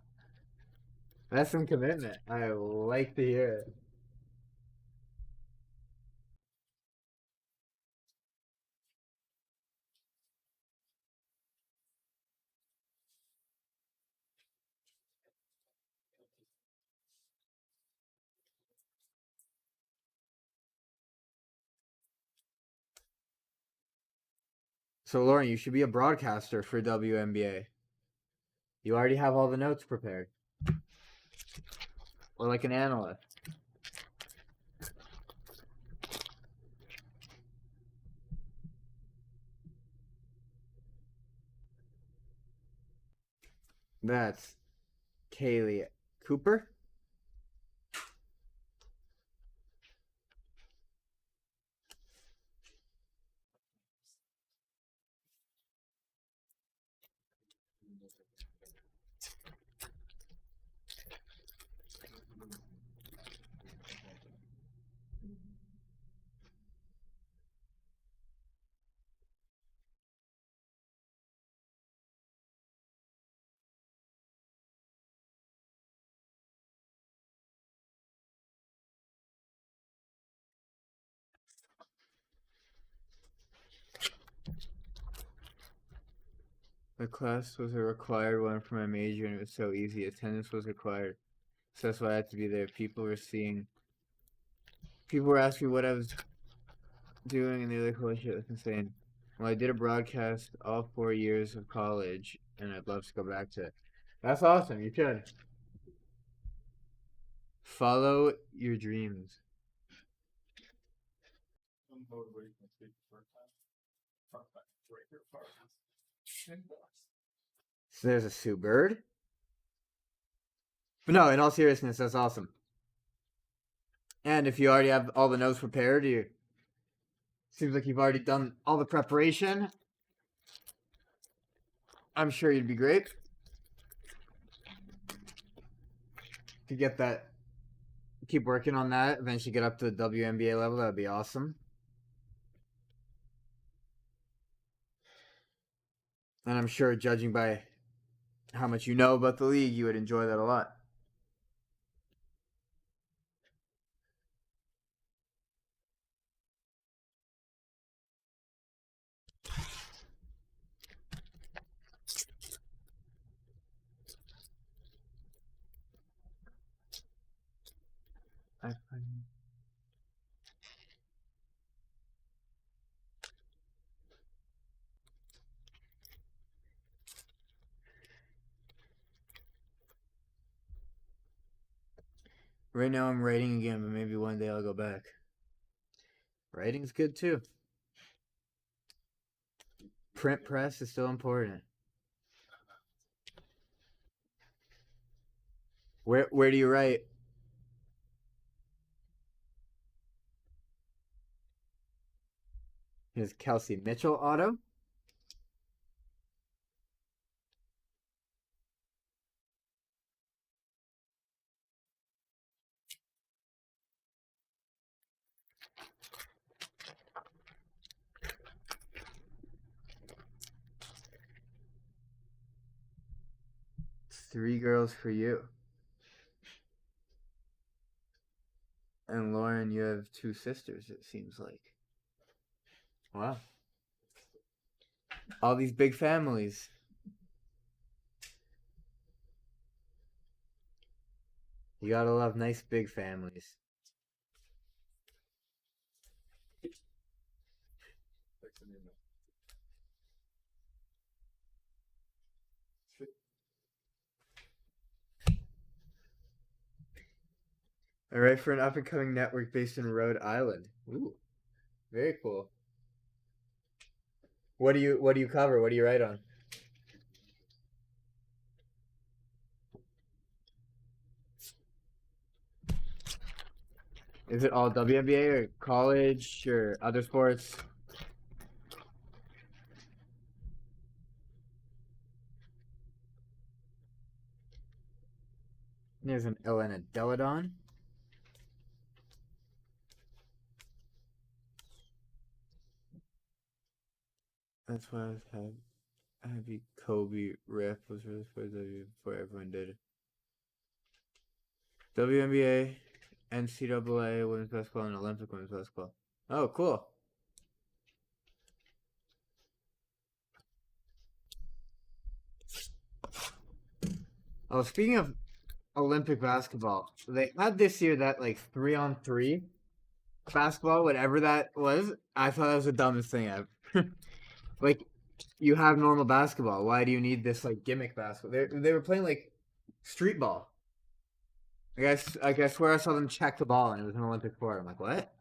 That's some commitment. I like to hear it. So, Lauren, you should be a broadcaster for WNBA. You already have all the notes prepared. Or like an analyst. That's Kaylee Cooper. The class was a required one for my major, and it was so easy. Attendance was required, so that's why I had to be there. People were asking me what I was doing, and they were like, "Holy shit, that's insane." Well, I did a broadcast all 4 years of college, and I'd love to go back to it. That's awesome. You should follow your dreams. So there's a Sue Bird. But no, in all seriousness, that's awesome. And if you already have all the notes prepared, seems like you've already done all the preparation. I'm sure you'd be great to get that. Keep working on that. Eventually get up to the WNBA level. That would be awesome. And I'm sure, judging by how much you know about the league, you would enjoy that a lot. Right now I'm writing again, but maybe one day I'll go back. Writing's good too. Print press is still important. Where do you write? Here's Kelsey Mitchell auto. Three girls for you. And Lauren, you have two sisters, it seems like. Wow. All these big families. You gotta love nice big families. I write for an up and coming network based in Rhode Island. Ooh, very cool. What do you cover? What do you write on? Is it all WNBA or college or other sports? There's an Elena Deladon. That's why I was heavy Kobe rep was really for before everyone did. WNBA, NCAA women's basketball, and Olympic women's basketball. Oh, cool. Oh, speaking of Olympic basketball, they had this year that like 3-on-3 basketball, whatever that was. I thought that was the dumbest thing ever. Like, you have normal basketball. Why do you need this like gimmick basketball? They were playing like street ball. I swear I saw them check the ball and it was an Olympic sport. I'm like, what?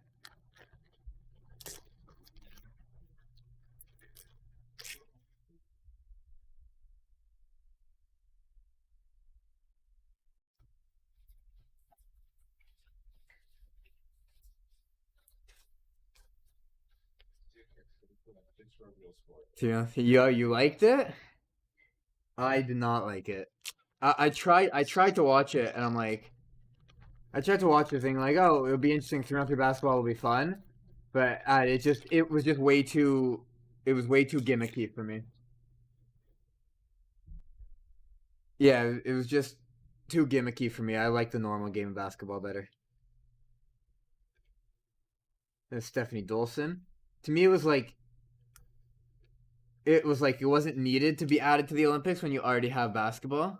You liked it? I did not like it. I tried to watch it and I'm like I tried to watch the thing like, oh, it would be interesting. 3-on-3 basketball will be fun, but it was just way too it was way too gimmicky for me. Yeah, it was just too gimmicky for me. I like the normal game of basketball better. There's Stephanie Dolson. To me, it was like it wasn't needed to be added to the Olympics when you already have basketball.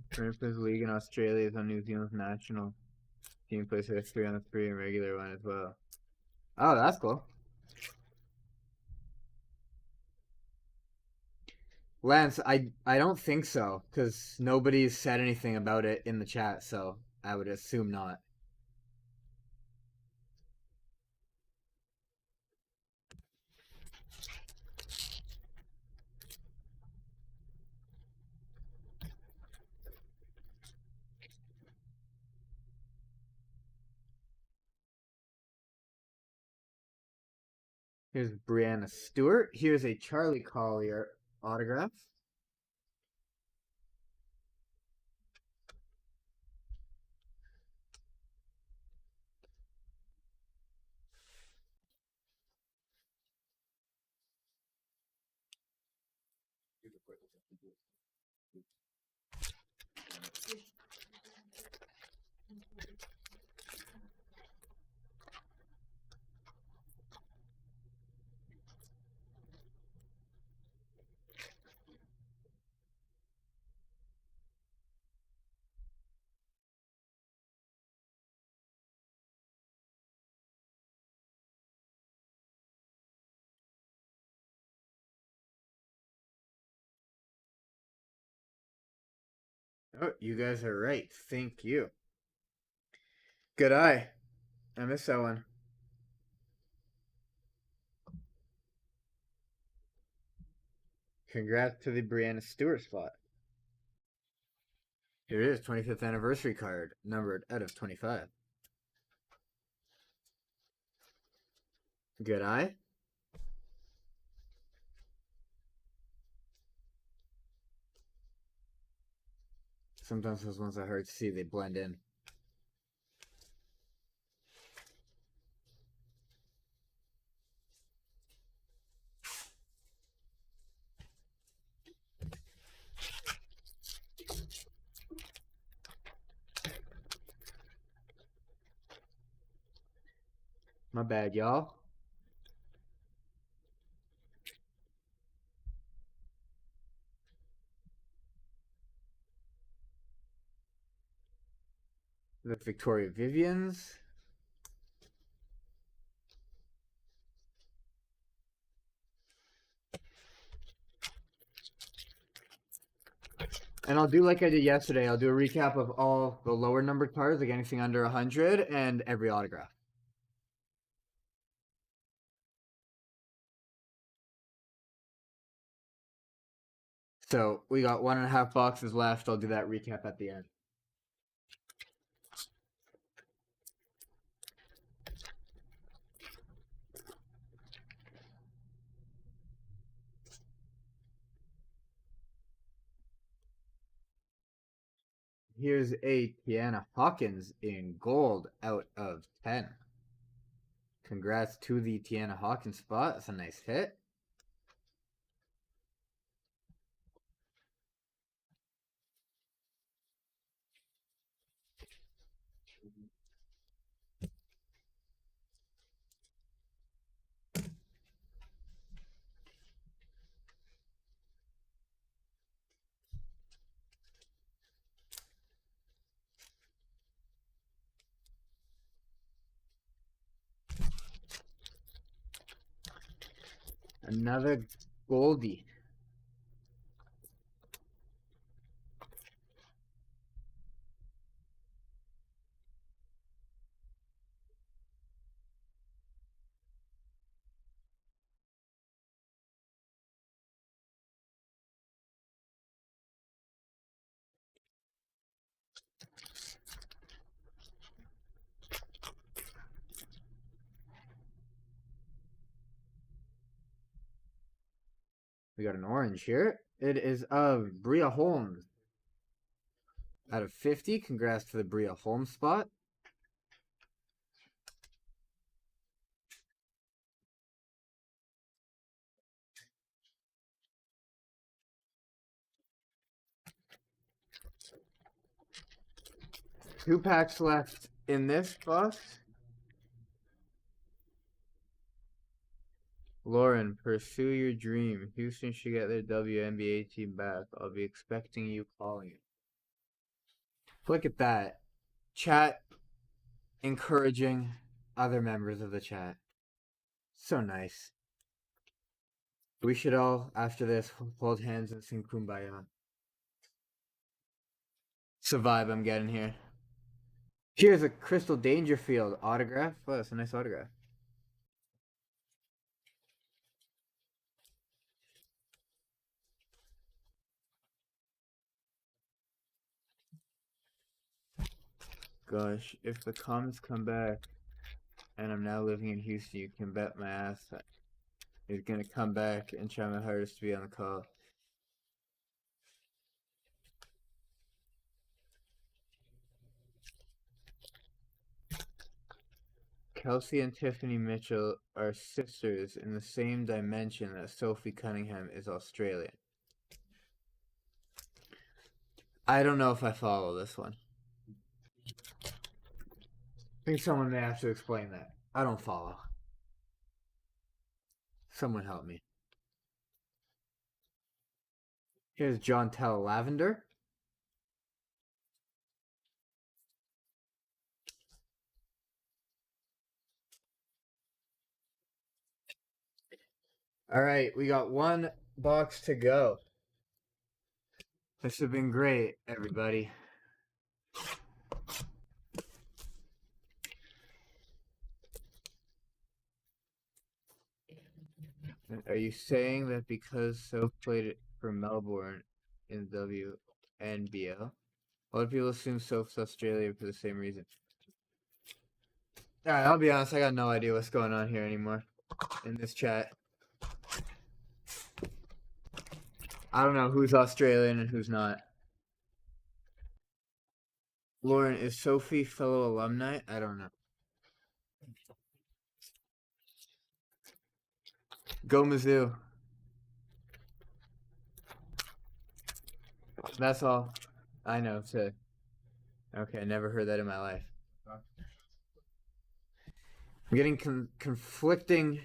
Princess League in Australia is on New Zealand's national team plays for 3-on-3 and regular one as well. Oh, that's cool. Lance, I don't think so because nobody's said anything about it in the chat, so I would assume not. Here's Brianna Stewart. Here's a Charlie Collier autograph. Oh, you guys are right. Thank you. Good eye. I missed that one. Congrats to the Brianna Stewart spot. Here it is, 25th anniversary card, numbered out of 25. Good eye. Sometimes those ones are hard to see, they blend in. My bad, y'all. The Victoria Vivians. And I'll do like I did yesterday. I'll do a recap of all the lower numbered cards, like anything under 100, and every autograph. So we got 1.5 boxes left. I'll do that recap at the end. Here's a Tiana Hawkins in gold out of 10. Congrats to the Tiana Hawkins spot. That's a nice hit. Another Goldie. We got an orange here. It is of Bria Holmes. Out of 50. Congrats to the Bria Holmes spot. Two packs left in this box. Lauren, pursue your dream. Houston should get their WNBA team back. I'll be expecting you calling it. Look at that. Chat encouraging other members of the chat. So nice. We should all, after this, hold hands and sing Kumbaya. It's a vibe I'm getting here. Here's a Crystal Dangerfield autograph. Oh, that's a nice autograph. Gosh, if the comments come back and I'm now living in Houston, you can bet my ass that he's gonna come back and try my hardest to be on the call. Kelsey and Tiffany Mitchell are sisters in the same dimension that Sophie Cunningham is Australian. I don't know if I follow this one. I think someone may have to explain that. I don't follow. Someone help me. Here's John Tell Lavender. All right, we got one box to go. This has been great, everybody. Are you saying that because Soph played it for Melbourne in the WNBL, a lot of people assume Soph's Australia for the same reason? Alright, I'll be honest, I got no idea what's going on here anymore in this chat. I don't know who's Australian and who's not. Lauren, is Sophie fellow alumni? I don't know. Go Mizzou. That's all I know to. Okay, never heard that in my life. I'm getting conflicting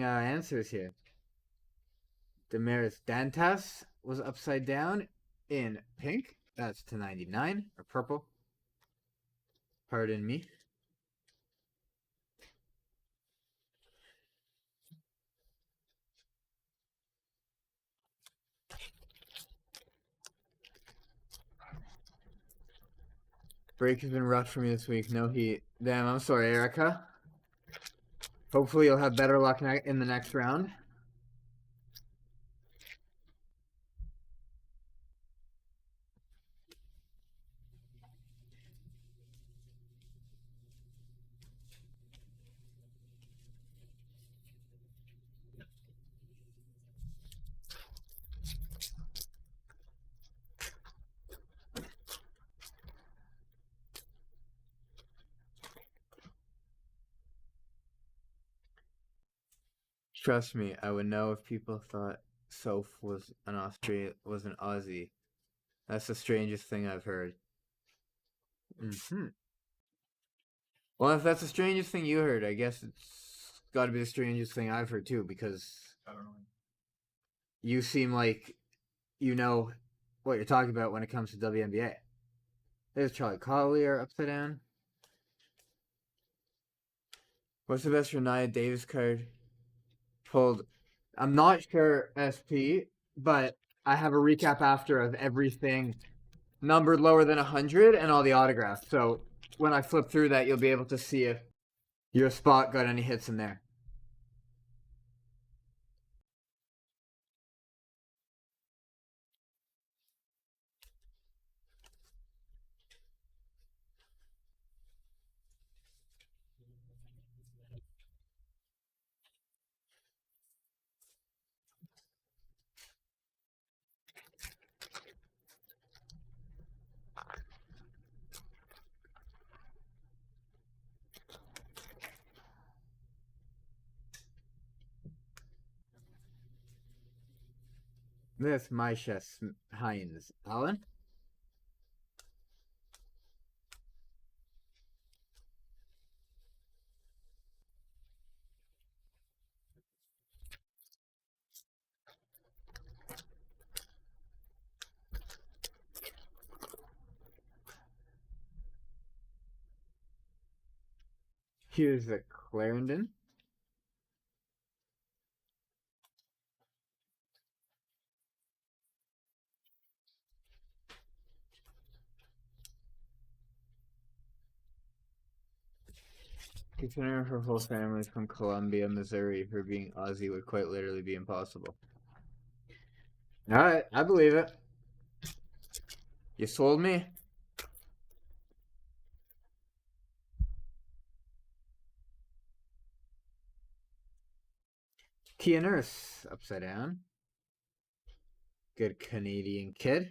answers here. Damaris Dantas was upside down in pink. That's to 99 or purple. Pardon me. Break has been rough for me this week. No heat. Damn, I'm sorry, Erica. Hopefully you'll have better luck in the next round. Trust me, I would know if people thought Soph was an Aussie. That's the strangest thing I've heard. Well, if that's the strangest thing you heard, I guess it's got to be the strangest thing I've heard too, because
I don't know.
you seem like you know what you're talking about when it comes to WNBA. There's Charlie Collier upside down. What's the best Renaya Davis card pulled? I'm not sure, SP, but I have a recap after of everything numbered lower than 100 and all the autographs. So when I flip through that, you'll be able to see if your spot got any hits in there. This Maisha Hines. Alan? Here's the Clarendon. Considering her whole family is from Columbia, Missouri, her being Aussie would quite literally be impossible. Alright, I believe it. You sold me? Kia Nurse, upside down. Good Canadian kid.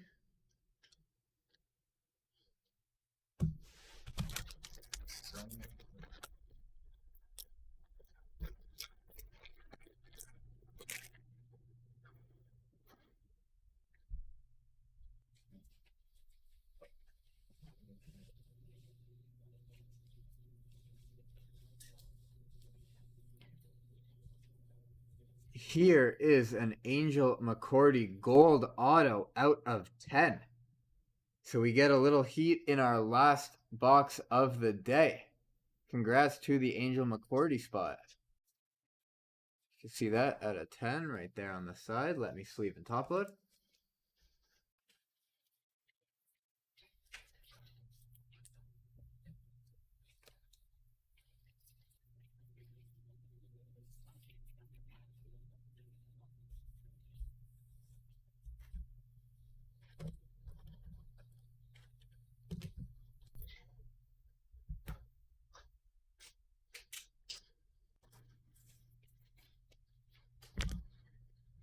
Here is an Angel McCourty gold auto out of 10. So we get a little heat in our last box of the day. Congrats to the Angel McCourty spot. You can see that out of 10 right there on the side. Let me sleeve and top load.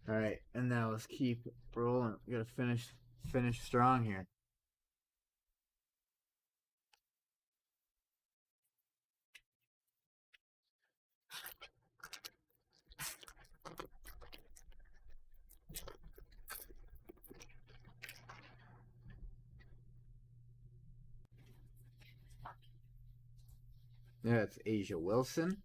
All right, and now let's keep rolling. We gotta finish strong here. That's Asia Wilson.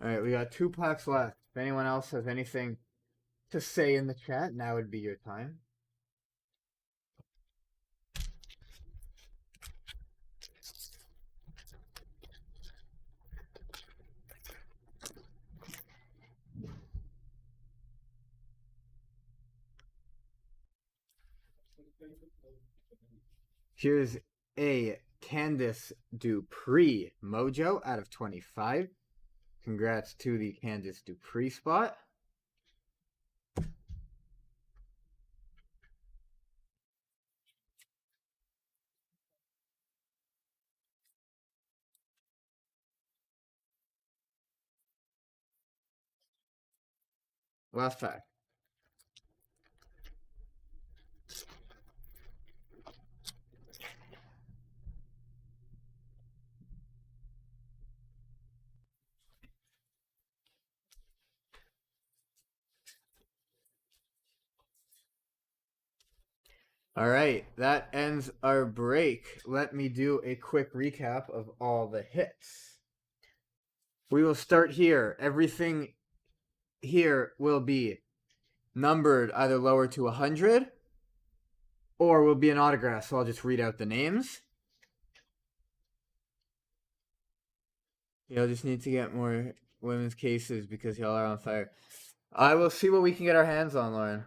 Alright, we got 2 packs left. If anyone else has anything to say in the chat, now would be your time. Here's a Candace Dupree Mojo out of 25. Congrats to the Candace Dupree spot. Last pack. All right, that ends our break. Let me do a quick recap of all the hits. We will start here. Everything here will be numbered either lower to 100 or will be an autograph, so I'll just read out the names. You'll just need to get more women's cases because y'all are on fire. I will see what we can get our hands on, Lauren.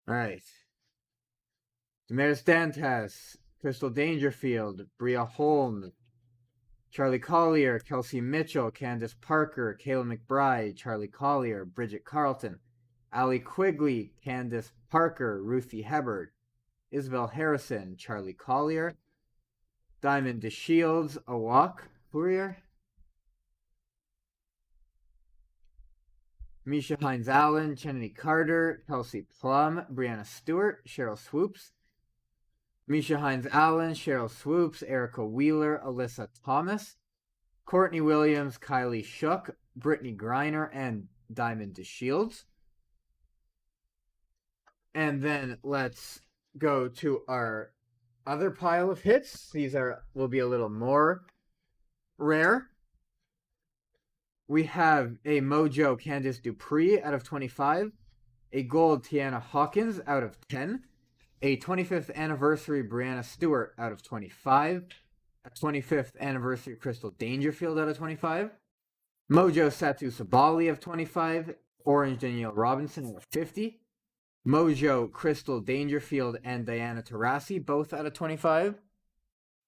All right. Damaris Dantas, Crystal Dangerfield, Bria Holmes, Charlie Collier, Kelsey Mitchell, Candace Parker, Kayla McBride, Charlie Collier, Bridget Carlton, Allie Quigley, Candace Parker, Ruthie Hebard, Isabel Harrison, Charlie Collier, Diamond DeShields, Awak Fourier, Misha Hines Allen, Chenny Carter, Kelsey Plum, Brianna Stewart, Cheryl Swoops, Misha Hines Allen, Cheryl Swoops, Erica Wheeler, Alyssa Thomas, Courtney Williams, Kylie Shook, Brittany Griner, and Diamond DeShields. And then let's go to our other pile of hits. These will be a little more rare. We have a Mojo Candace Dupree out of 25, a gold Tiana Hawkins out of 10, a 25th anniversary Brianna Stewart out of 25, a 25th anniversary Crystal Dangerfield out of 25, Mojo Satu Sabali of 25, Orange Danielle Robinson out of 50, Mojo Crystal Dangerfield and Diana Taurasi both out of 25,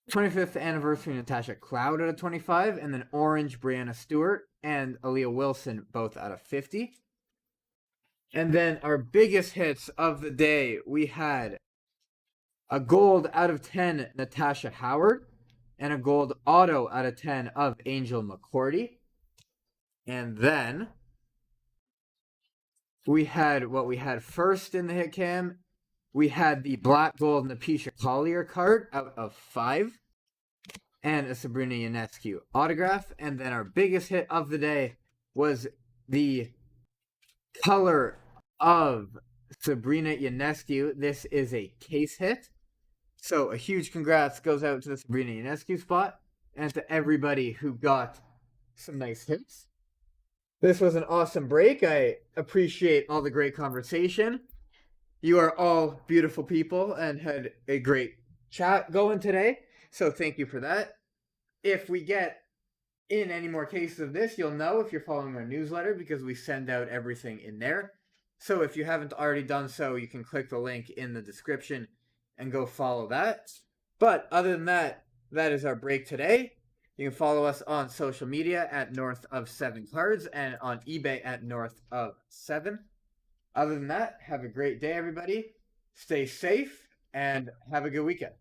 25th anniversary Natasha Cloud out of 25, and then Orange Brianna Stewart and Aaliyah Wilson both out of 50. And then our biggest hits of the day, we had a gold out of 10 Natasha Howard and a gold auto out of 10 of Angel McCourty. And then we had what we had first in the hit cam. We had the black gold Napisha Collier card out of 5 and a Sabrina Ionescu autograph. And then our biggest hit of the day was the color of Sabrina Ionescu. This is a case hit. So a huge congrats goes out to the Sabrina Ionescu spot and to everybody who got some nice hits. This was an awesome break. I appreciate all the great conversation. You are all beautiful people and had a great chat going today. So thank you for that. If we get in any more cases of this, you'll know if you're following our newsletter because we send out everything in there. So if you haven't already done so, you can click the link in the description and go follow that. But other than that, that is our break today. You can follow us on social media at North of 7 Cards and on eBay at North of 7. Other than that, have a great day, everybody. Stay safe and have a good weekend.